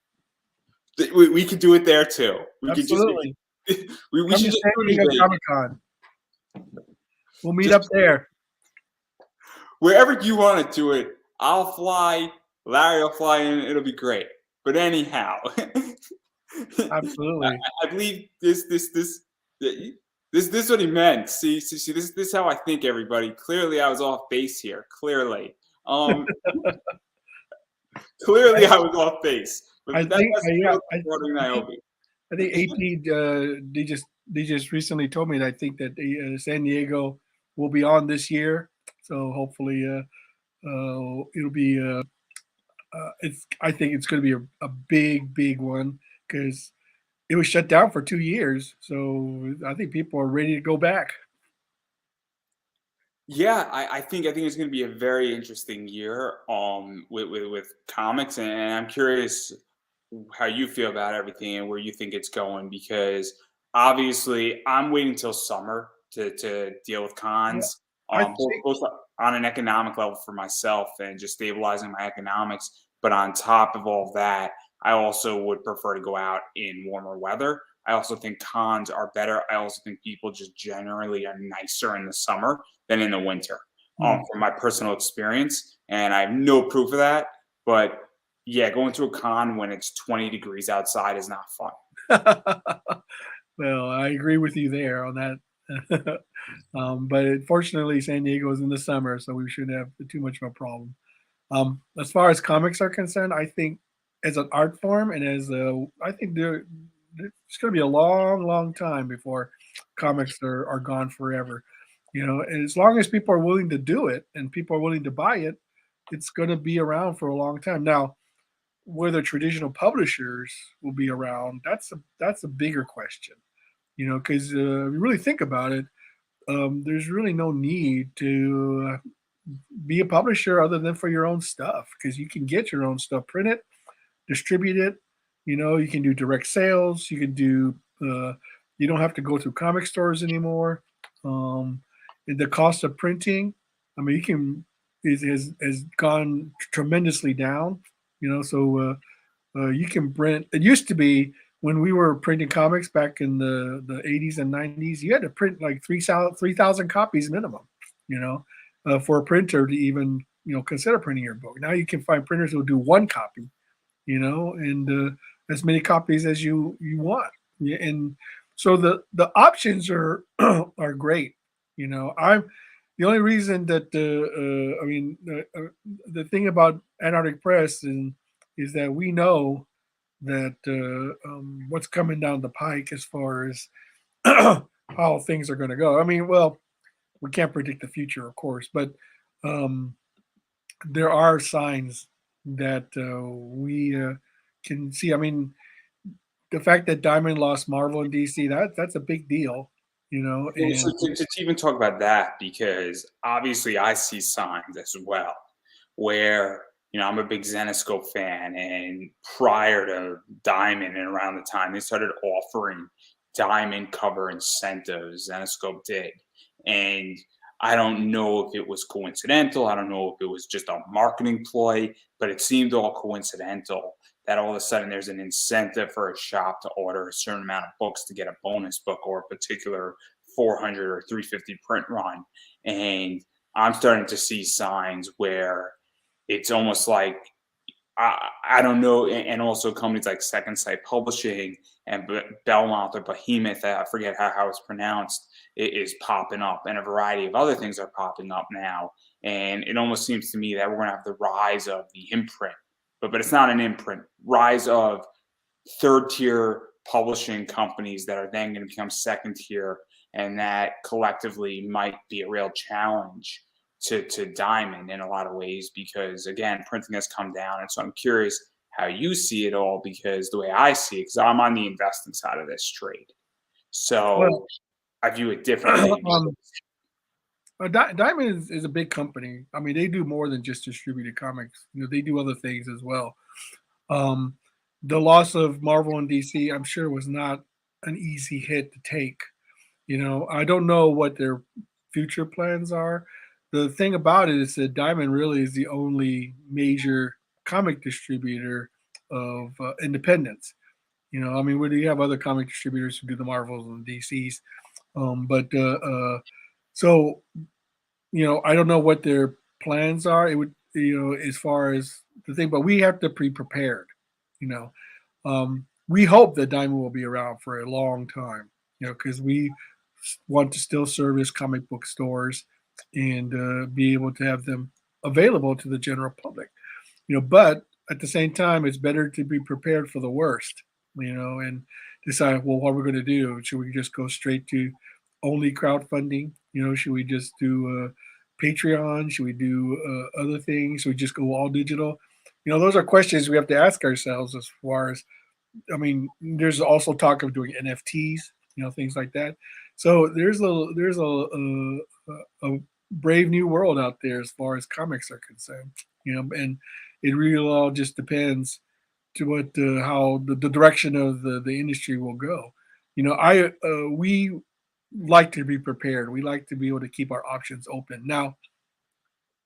We could do it there too. Absolutely. We should just San Diego Comic-Con. We'll meet up there. Wherever you want to do it, I'll fly. Larry will fly in. It'll be great. But anyhow, absolutely. I believe this is what he meant. See, this is how I think. Everybody, clearly, I was off base here. Clearly, clearly, I was off base. But I think AP they just recently told me that I think that San Diego will be on this year. So hopefully, it'll be. I think it's going to be a big one, because it was shut down for 2 years. So I think people are ready to go back. Yeah, I think it's going to be a very interesting year with comics, and I'm curious how you feel about everything and where you think it's going, because obviously I'm waiting till summer to deal with cons. Both on an economic level for myself and just stabilizing my economics. But on top of all of that, I also would prefer to go out in warmer weather. I also think cons are better. I also think people just generally are nicer in the summer than in the winter, from my personal experience. And I have no proof of that. But yeah, going to a con when it's 20 degrees outside is not fun. Well, I agree with you there on that. But fortunately, San Diego is in the summer, so we shouldn't have too much of a problem. As far as comics are concerned, I think as an art form and I think it's going to be a long time before comics are gone forever. And as long as people are willing to do it and people are willing to buy it, it's going to be around for a long time. Now, whether traditional publishers will be around, that's a bigger question. because if you really think about it, there's really no need to be a publisher other than for your own stuff, because you can get your own stuff printed, distribute it. You can do direct sales. You can do. You don't have to go through comic stores anymore. Um, the cost of printing, I mean, you can has gone tremendously down. So you can print. It used to be when we were printing comics back in the 80s and 90s, you had to print like 3,000 copies minimum, for a printer to even, consider printing your book. Now you can find printers who will do one copy, and as many copies as you want. Yeah, and so the options are are great. I'm the only reason that the thing about Antarctic Press is that we know that what's coming down the pike as far as how things are going to go. I mean, well, we can't predict the future, of course, but um, there are signs that we can see. I mean, the fact that Diamond lost Marvel and DC, that's a big deal, Well, so and to even talk about that, because obviously I see signs as well, where I'm a big Zenescope fan, and prior to Diamond and around the time they started offering Diamond cover incentives, Zenescope did, and I don't know if it was coincidental. I don't know if it was just a marketing ploy, but it seemed all coincidental that all of a sudden there's an incentive for a shop to order a certain amount of books to get a bonus book or a particular 400 or 350 print run. And I'm starting to see signs where it's almost like I don't know, and also companies like Second Sight Publishing and Belmont or Behemoth, I forget how it's pronounced, it is popping up, and a variety of other things are popping up now. And it almost seems to me that we're going to have the rise of the imprint, but it's not an imprint, rise of third tier publishing companies that are then going to become second tier, and that collectively might be a real challenge to Diamond in a lot of ways, because again, printing has come down. And so I'm curious how you see it all, because the way I see it, because I'm on the investing side of this trade, well, so I view it differently. um, Diamond is a big company. I mean, they do more than just distributed comics. They do other things as well. Um, the loss of Marvel and DC, I'm sure, was not an easy hit to take. I don't know what their future plans are. The thing about it is that Diamond really is the only major comic distributor of independence. I mean, we have other comic distributors who do the Marvels and DCs, but so I don't know what their plans are. It would, as far as the thing, but we have to be prepared. You know, we hope that Diamond will be around for a long time. Because we want to still service comic book stores and be able to have them available to the general public. But at the same time, it's better to be prepared for the worst. And decide, well, what we're going to do. Should we just go straight to only crowdfunding? Should we just do Patreon? Should we do other things? Should we just go all digital? Those are questions we have to ask ourselves as far as, I mean, there's also talk of doing NFTs, things like that. So there's a brave new world out there as far as comics are concerned, and it really all just depends to what how the direction of the industry will go. I we like to be prepared. We like to be able to keep our options open. Now,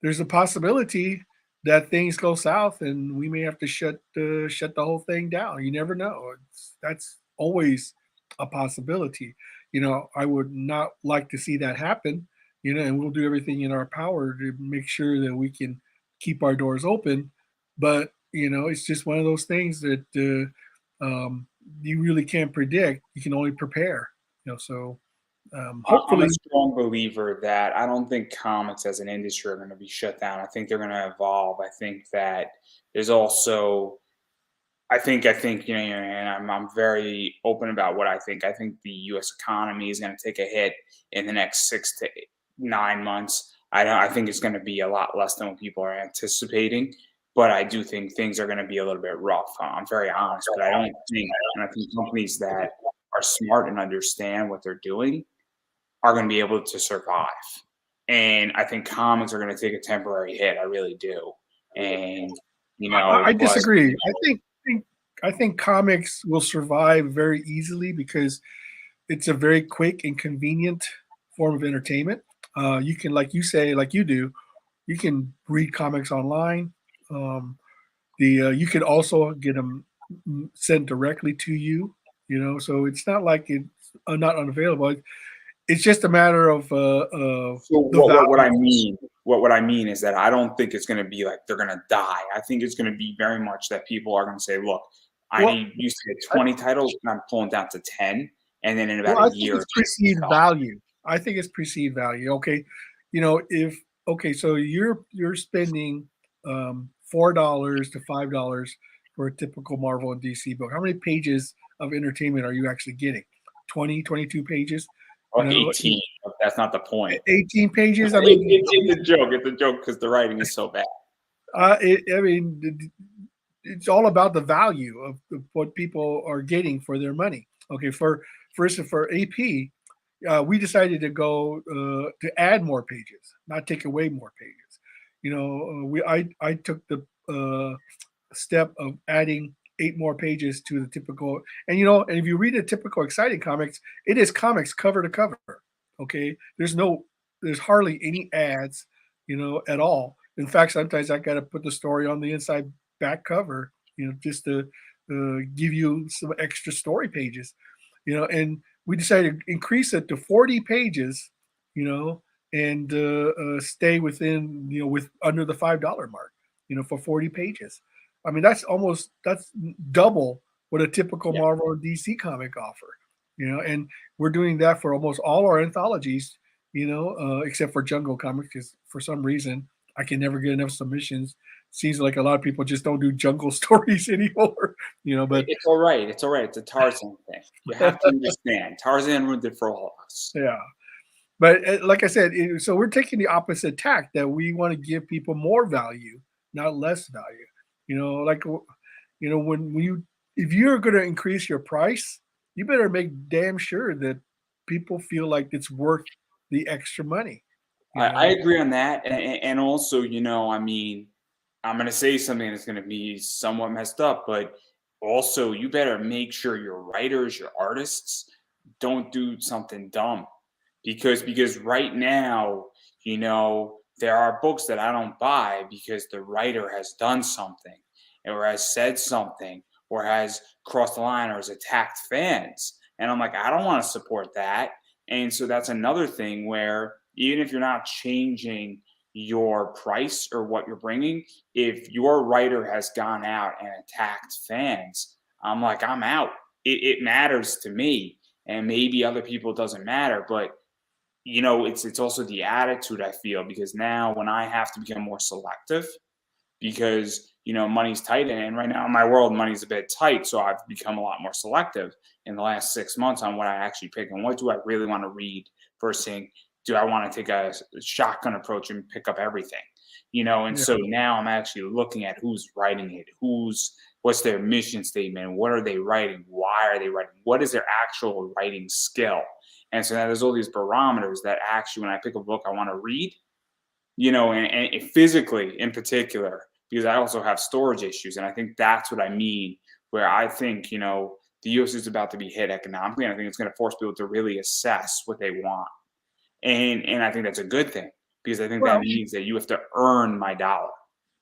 there's a possibility that things go south and we may have to shut the whole thing down. You never know. That's always a possibility. I would not like to see that happen. And we'll do everything in our power to make sure that we can keep our doors open. But it's just one of those things that you really can't predict. You can only prepare. So I'm a hopefully, strong believer that I don't think comics as an industry are going to be shut down. I think they're going to evolve. I think that there's also, and I'm very open about what I think. I think the U.S. economy is going to take a hit in the next 6 to 9 months. I think it's going to be a lot less than what people are anticipating, but I do think things are going to be a little bit rough. I'm very honest, but I don't think, and I think companies that are smart and understand what they're doing are going to be able to survive. And I think comics are going to take a temporary hit. I really do. And I but disagree. I think comics will survive very easily because it's a very quick and convenient form of entertainment. You can, like you say, like you do, you can read comics online. Um, you can also get them sent directly to you. So it's not like it's not unavailable. It's just a matter of so the value. what I mean is that I don't think it's going to be like they're going to die. I think it's going to be very much that people are going to say, look, I Well, need used to get I, 20 titles and I'm pulling down to 10, and then in well, about a I think year it's it's going to perceived take off. value. I think it's perceived value. Okay, if so you're spending $4 to $5 for a typical Marvel and DC book. How many pages of entertainment are you actually getting? 20, 22 pages? You Or know, 18. But that's not the point. 18 pages. I mean, It's a joke. It's a joke because the writing is so bad. I mean, it's all about the value of what people are getting for their money. Okay, for instance, for AP, we decided to go to add more pages, not take away more pages. I took the step of adding 8 more pages to the typical, and if you read a typical exciting comics, it is comics cover to cover. Okay, there's hardly any ads, at all. In fact, sometimes I got to put the story on the inside back cover, just to give you some extra story pages, and we decided to increase it to 40 pages, and stay within, with under the $5 mark, for 40 pages. I mean, that's double what a typical Yeah. Marvel or DC comic offer, and we're doing that for almost all our anthologies, except for Jungle Comics, because for some reason I can never get enough submissions. Seems like a lot of people just don't do jungle stories anymore, but It's all right. It's all right. It's a Tarzan thing. You have to understand. Tarzan ruined it for all of us. yeah. But like I said, so we're taking the opposite tack that we want to give people more value, not less value. Like when you if you're going to increase your price, you better make damn sure that people feel like it's worth the extra money. You I know, agree on that. And also, I mean, I'm going to say something that's going to be somewhat messed up, but also you better make sure your writers, your artists don't do something dumb. Because right now, there are books that I don't buy because the writer has done something or has said something or has crossed the line or has attacked fans. And I'm like, I don't want to support that. And so that's another thing where even if you're not changing your price or what you're bringing, if your writer has gone out and attacked fans, I'm like, I'm out. It matters to me, and maybe other people it doesn't matter, but it's also the attitude I feel, because now when I have to become more selective because money's tight, and right now in my world money's a bit tight, so I've become a lot more selective in the last 6 months on what I actually pick and what do I really want to read versus saying, do I want to take a shotgun approach and pick up everything, and yeah, so now I'm actually looking at who's writing it, what's their mission statement, what are they writing, why are they writing, what is their actual writing skill. And so now there's all these barometers that actually, when I pick a book I want to read, and physically in particular, because I also have storage issues. And I think that's what I mean, where I think, the US is about to be hit economically. And I think it's going to force people to really assess what they want. And I think that's a good thing, because I think that well, means that you have to earn my dollar.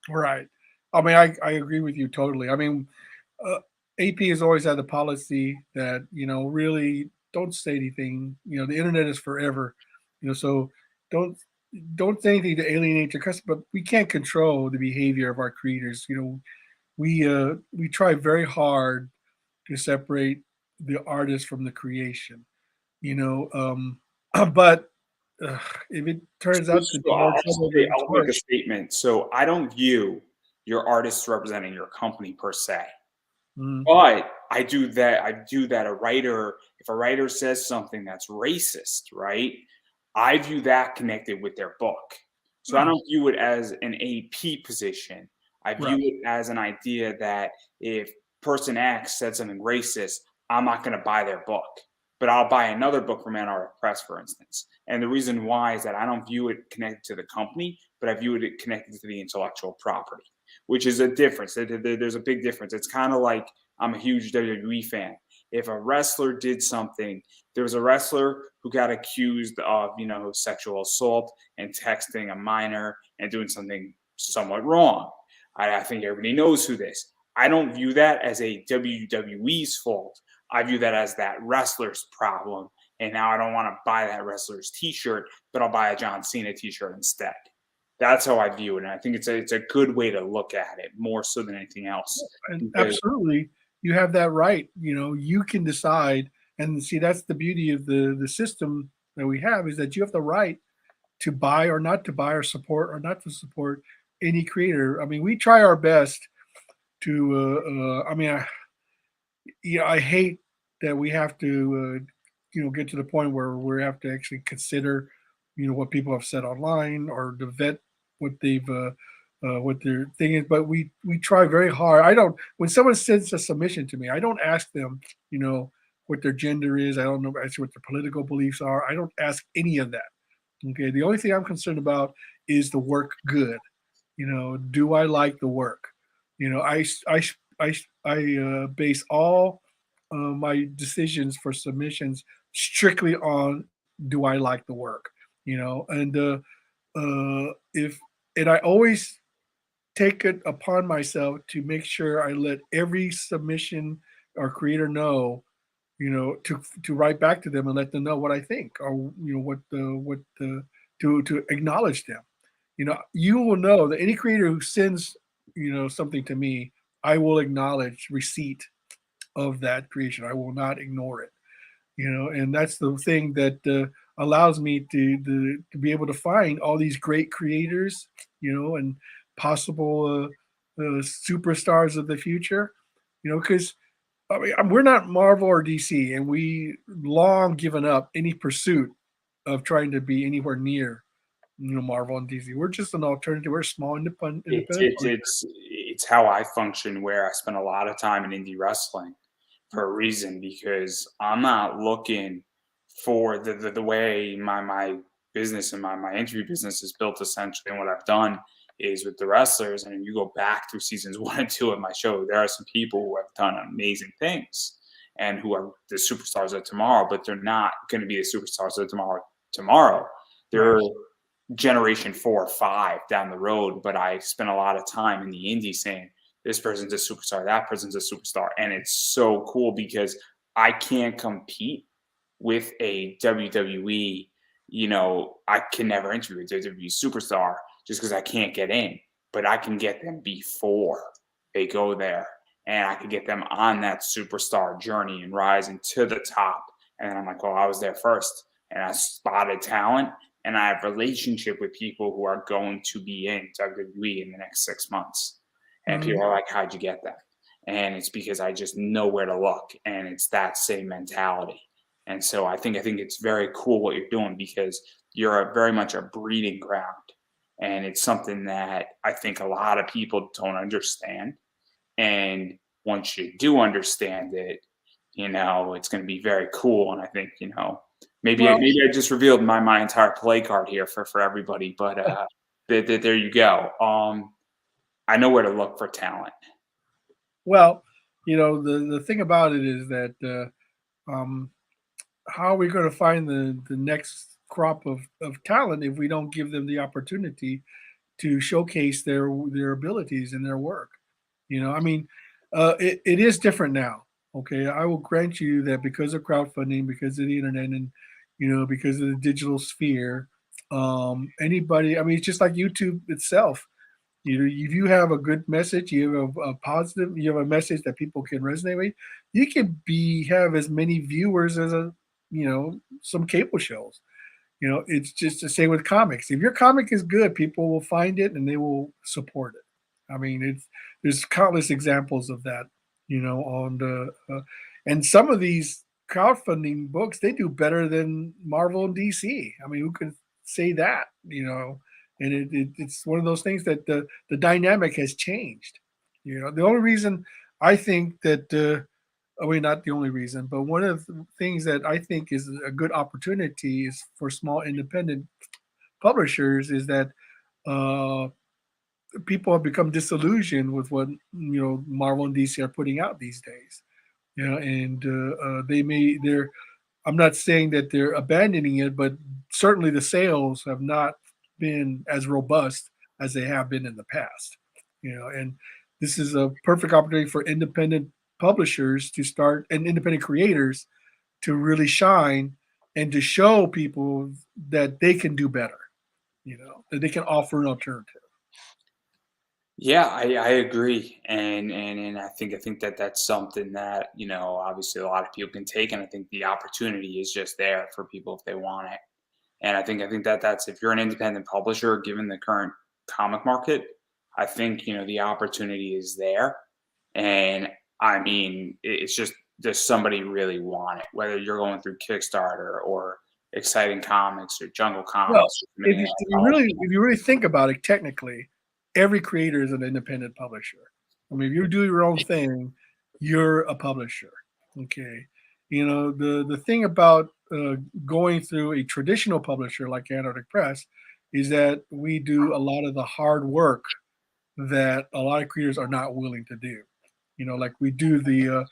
right. I mean, I agree with you totally. I mean, uh, AP has always had the policy that really don't say anything. The internet is forever. So don't don't say anything to alienate your customer. But we can't control the behavior of our creators. We try very hard to separate the artist from the creation. You know, um, but uh, if it turns out to So be more trouble than it's I'll make a worth, statement. So I don't view your artists representing your company per se. mm, But I do that if a writer says something that's racist, right? I view that connected with their book. So I oh, don't view it as an AP position. I view right, it as an idea that if person X said something racist, I'm not going to buy their book, but I'll buy another book from Antarctic Press, for instance. And the reason why is that I don't view it connected to the company, but I view it connected to the intellectual property, which is a difference. There's a big difference. It's kind of like I'm a huge WWE fan. If a wrestler did something, there was a wrestler who got accused of, sexual assault and texting a minor and doing something somewhat wrong. I think everybody knows who this. I don't view that as a WWE's fault. I view that as that wrestler's problem. And now I don't want to buy that wrestler's T-shirt, but I'll buy a John Cena T-shirt instead. That's how I view it, and I think it's a good way to look at it more so than anything else. And absolutely, you have that right. You can decide, and see, that's the beauty of the system that we have, is that you have the right to buy or not to buy, or support or not to support any creator. I mean, we try our best to. I hate that we have to, get to the point where we have to actually consider, what people have said online, or to vet what they've what their thing is. But we try very hard. I don't. When someone sends a submission to me, I don't ask them, what their gender is. I don't know actually what their political beliefs are. I don't ask any of that. Okay. The only thing I'm concerned about is the work good. Do I like the work? I base all my decisions for submissions strictly on, do I like the work? And if and I always take it upon myself to make sure I let every submission or creator know, to write back to them and let them know what I think, or to acknowledge them. You will know that any creator who sends, something to me, I will acknowledge receipt of that creation. I will not ignore it. And that's the thing that allows me to be able to find all these great creators, and possible superstars of the future. Because we're not Marvel or DC, and we long given up any pursuit of trying to be anywhere near, Marvel and DC. We're just an alternative. We're a small independent. It's how I function. Where I spend a lot of time in indie wrestling for a reason, because I'm not looking for the way my business and my interview business is built essentially. And what I've done is with the wrestlers, and if you go back through seasons 1 and 2 of my show, there are some people who have done amazing things and who are the superstars of tomorrow, but they're not going to be the superstars of tomorrow. They're generation 4 or 5 down the road, but I spent a lot of time in the indie saying, this person's a superstar, that person's a superstar. And it's so cool because I can't compete with a WWE, I can never interview a WWE superstar just because I can't get in, but I can get them before they go there. And I can get them on that superstar journey and rising to the top. And then I'm like, well, I was there first, and I spotted talent, and I have a relationship with people who are going to be in WWE in the next 6 months. And people are like, how'd you get that? And it's because I just know where to look, and it's that same mentality. And so I think it's very cool what you're doing, because you're very much a breeding ground. And it's something that I think a lot of people don't understand. And once you do understand it, it's going to be very cool. And I think, maybe I just revealed my entire play card here for everybody, but there you go. I know where to look for talent. Well, the thing about it is that how are we going to find the next crop of talent if we don't give them the opportunity to showcase their abilities and their work? It is different now. Okay, I will grant you that because of crowdfunding, because of the internet, and because of the digital sphere, anybody. It's just like YouTube itself. If you have a good message, you have a positive, you have a message that people can resonate with, you can have as many viewers as some cable shows. It's just the same with comics. If your comic is good, people will find it and they will support it. There's countless examples of that, on the and some of these crowdfunding books, they do better than Marvel and DC. Who could say that? And it's one of those things that the dynamic has changed. The only reason I think that I mean, not the only reason, but one of the things that I think is a good opportunity is for small independent publishers is that uh, people have become disillusioned with what Marvel and DC are putting out these days. And they're. I'm not saying that they're abandoning it, but certainly the sales have not been as robust as they have been in the past. And this is a perfect opportunity for independent publishers to start and independent creators to really shine and to show people that they can do better, that they can offer an alternative. Yeah, I agree, and I think that that's something that obviously a lot of people can take, and I think the opportunity is just there for people if they want it. And I think that that's if you're an independent publisher, given the current comic market, I think the opportunity is there. And I mean, it's just does somebody really want it? Whether you're going through Kickstarter or Exciting Comics or Jungle Well, Comics, if you really think about it, technically, every creator is an independent publisher. I mean, if you do your own thing, you're a publisher. Okay, the thing about going through a traditional publisher like Antarctic Press is that we do a lot of the hard work that a lot of creators are not willing to do. Like we do the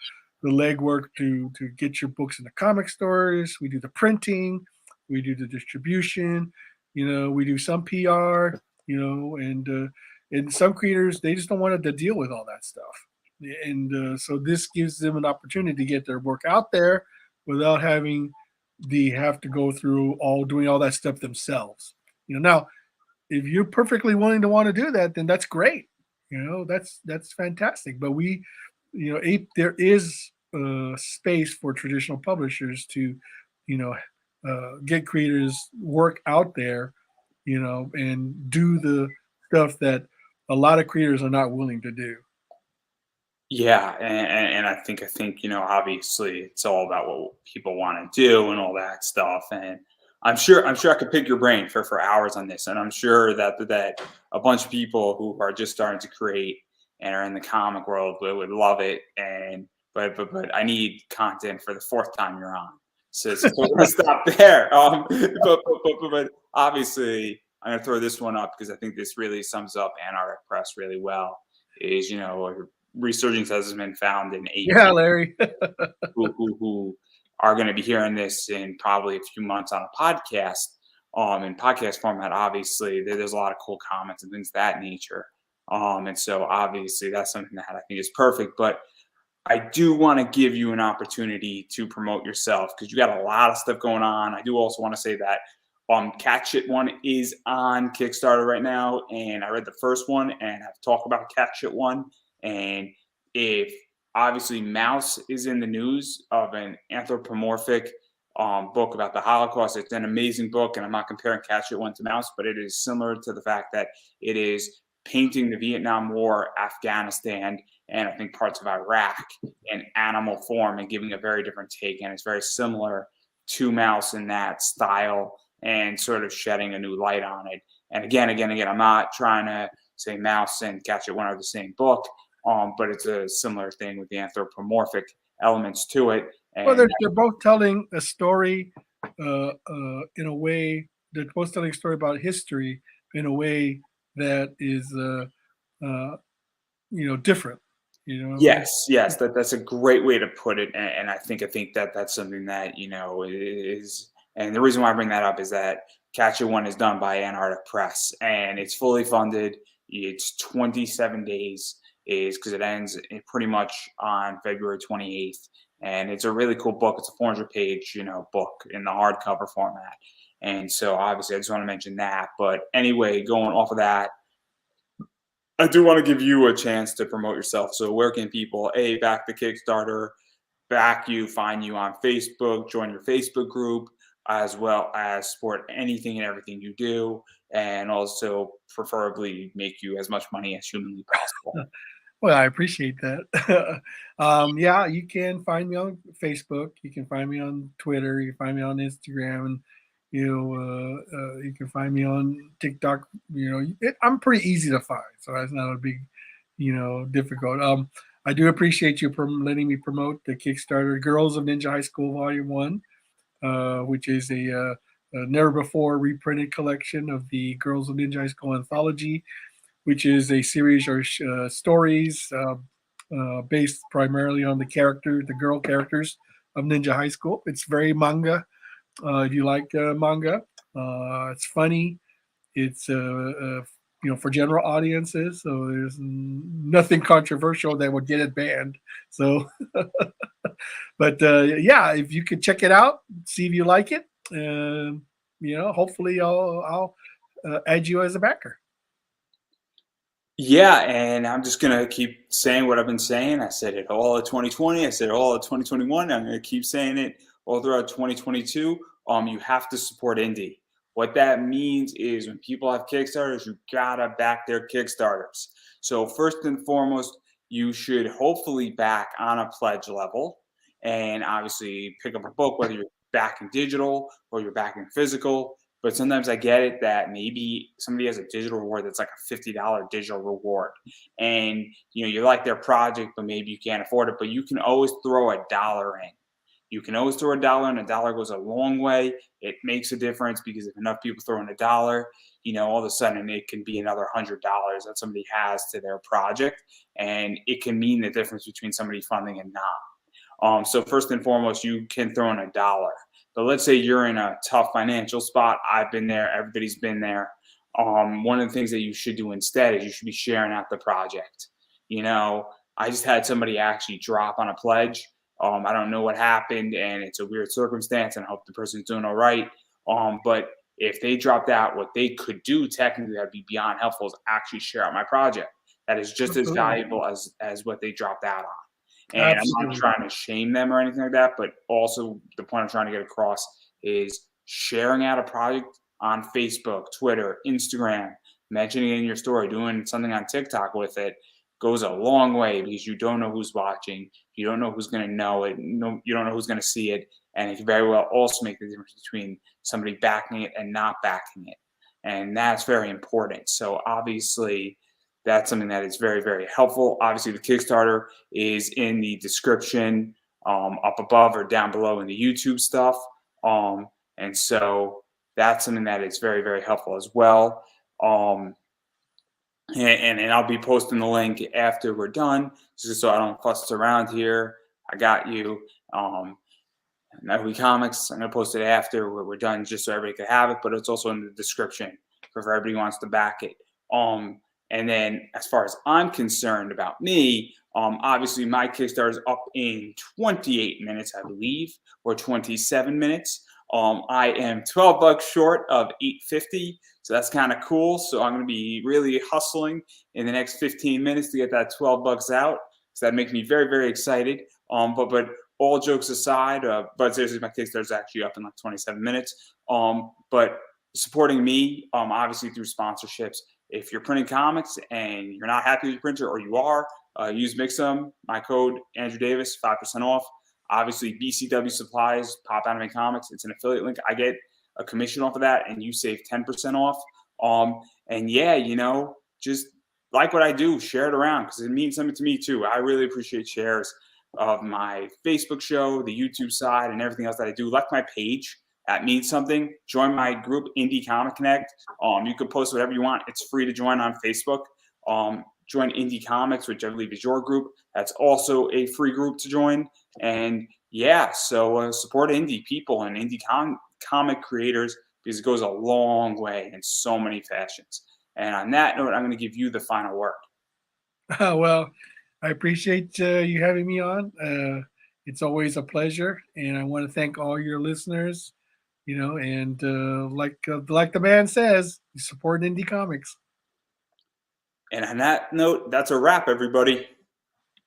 legwork to get your books in the comic stores. We do the printing, we do the distribution. We do some PR. And some creators they just don't want to deal with all that stuff. And so this gives them an opportunity to get their work out there without having the have to go through all doing all that stuff themselves. Now if you're perfectly willing to want to do that, then that's great. That's fantastic. But there is space for traditional publishers to, you know, get creators work out there, and do the stuff that a lot of creators are not willing to do. Yeah, and I think obviously it's all about what people want to do and all that stuff. And I'm sure I could pick your brain for hours on this, and I'm sure that a bunch of people who are just starting to create and are in the comic world would love it. And but I need content for the fourth time you're on, so we're gonna stop there. But obviously I'm gonna throw this one up because I think this really sums up Antarctic Press really well. Is resurgence has been found in eight Yeah, people Larry. who are going to be hearing this in probably a few months on a podcast. In podcast format, obviously, there's a lot of cool comments and things of that nature. And so obviously that's something that I think is perfect. But I do want to give you an opportunity to promote yourself because you got a lot of stuff going on. I do also want to say that Cat Shit One is on Kickstarter right now, and I read the first one and I've talked about Cat Shit One. And if obviously Mouse is in the news of an anthropomorphic book about the Holocaust, it's an amazing book, and I'm not comparing Cat Shit One to Mouse, but it is similar to the fact that it is painting the Vietnam War, Afghanistan, and I think parts of Iraq in animal form and giving a very different take. And it's very similar to Mouse in that style and sort of shedding a new light on it. And again, I'm not trying to say Mouse and Catch It One are the same book, but it's a similar thing with the anthropomorphic elements to it. Well, And they're both telling a story in a way. They're both telling a story about history in a way that is, different. yes, that's a great way to put it. And I think that that's something that is. And the reason why I bring that up is that Catch It One is done by Antarctic Press, and it's fully funded. It's 27 days is because it ends pretty much on February 28th. And it's a really cool book. It's a 400-page, book in the hardcover format. And so obviously I just want to mention that. But anyway, going off of that, I do want to give you a chance to promote yourself. So where can people, back the Kickstarter, back you, find you on Facebook, join your Facebook group, as well as support anything and everything you do, and also preferably make you as much money as humanly possible. Well, I appreciate that. Yeah, you can find me on Facebook. You can find me on Twitter. You can find me on Instagram, and you can find me on TikTok. I'm pretty easy to find, so that's not a big, difficult. I do appreciate you letting me promote the Kickstarter Girls of Ninja High School Volume 1, which is a never before reprinted collection of the Girls of Ninja High School anthology, which is a series of stories based primarily on the girl characters of Ninja High School. It's very manga. If you like manga, it's funny. It's for general audiences, so there's nothing controversial that would get it banned. So, but yeah, if you could check it out, see if you like it, hopefully I'll add you as a backer. Yeah, and I'm just gonna keep saying what I've been saying. I said it all of 2020. I said it all of 2021. I'm gonna keep saying it all throughout 2022. You have to support indie. What that means is when people have Kickstarters, you gotta back their Kickstarters. So first and foremost, you should hopefully back on a pledge level, and obviously pick up a book, whether you're backing digital or you're backing physical. But sometimes I get it that maybe somebody has a digital reward that's like a $50 digital reward. And you like their project, but maybe you can't afford it. But you can always throw a dollar in. You can always throw a dollar in. A dollar goes a long way. It makes a difference because if enough people throw in a dollar, all of a sudden it can be another $100 that somebody has to their project. And it can mean the difference between somebody funding and not. So first and foremost, you can throw in a dollar. But let's say you're in a tough financial spot. I've been there. Everybody's been there. One of the things that you should do instead is you should be sharing out the project. I just had somebody actually drop on a pledge. I don't know what happened, and it's a weird circumstance, and I hope the person's doing all right. But if they dropped out, what they could do technically that'd be beyond helpful is actually share out my project. That is just as valuable as what they dropped out on. And I'm not trying to shame them or anything like that, but also the point I'm trying to get across is sharing out a project on Facebook, Twitter, Instagram, mentioning it in your story, doing something on TikTok with it goes a long way because you don't know who's watching. You don't know who's going to know it. No, you don't know who's going to see it. And it can very well also make the difference between somebody backing it and not backing it. And that's very important. So obviously, that's something that is very, very helpful. Obviously, the Kickstarter is in the description up above or down below in the YouTube stuff. And so that's something that is very, very helpful as well. And I'll be posting the link after we're done, just so I don't fuss around here. I got you. Nightly Comics, I'm going to post it after we're done just so everybody can have it, but it's also in the description for if everybody wants to back it. And then as far as I'm concerned about me, obviously my Kickstarter is up in 28 minutes, I believe, or 27 minutes. I am $12 short of $8.50, so that's kind of cool. So I'm going to be really hustling in the next 15 minutes to get that $12 out. So that makes me very, very excited. But all jokes aside, but seriously, my Kickstarter is actually up in like 27 minutes. But supporting me, obviously through sponsorships. If you're printing comics and you're not happy with your printer, or you are, use Mixum. My code Andrew Davis, 5% off. Obviously, BCW Supplies, Pop Anime Comics. It's an affiliate link. I get a commission off of that, and you save 10% off. And yeah, just like what I do, share it around because it means something to me too. I really appreciate shares of my Facebook show, the YouTube side, and everything else that I do. Like my page. That means something. Join my group, Indie Comic Connect. You can post whatever you want. It's free to join on Facebook. Join Indie Comics, which I believe is your group. That's also a free group to join. And yeah, so support indie people and indie comic creators because it goes a long way in so many fashions. And on that note, I'm going to give you the final word. Well, I appreciate you having me on. It's always a pleasure. And I want to thank all your listeners. And like the man says, you support indie comics. And on that note, that's a wrap, everybody.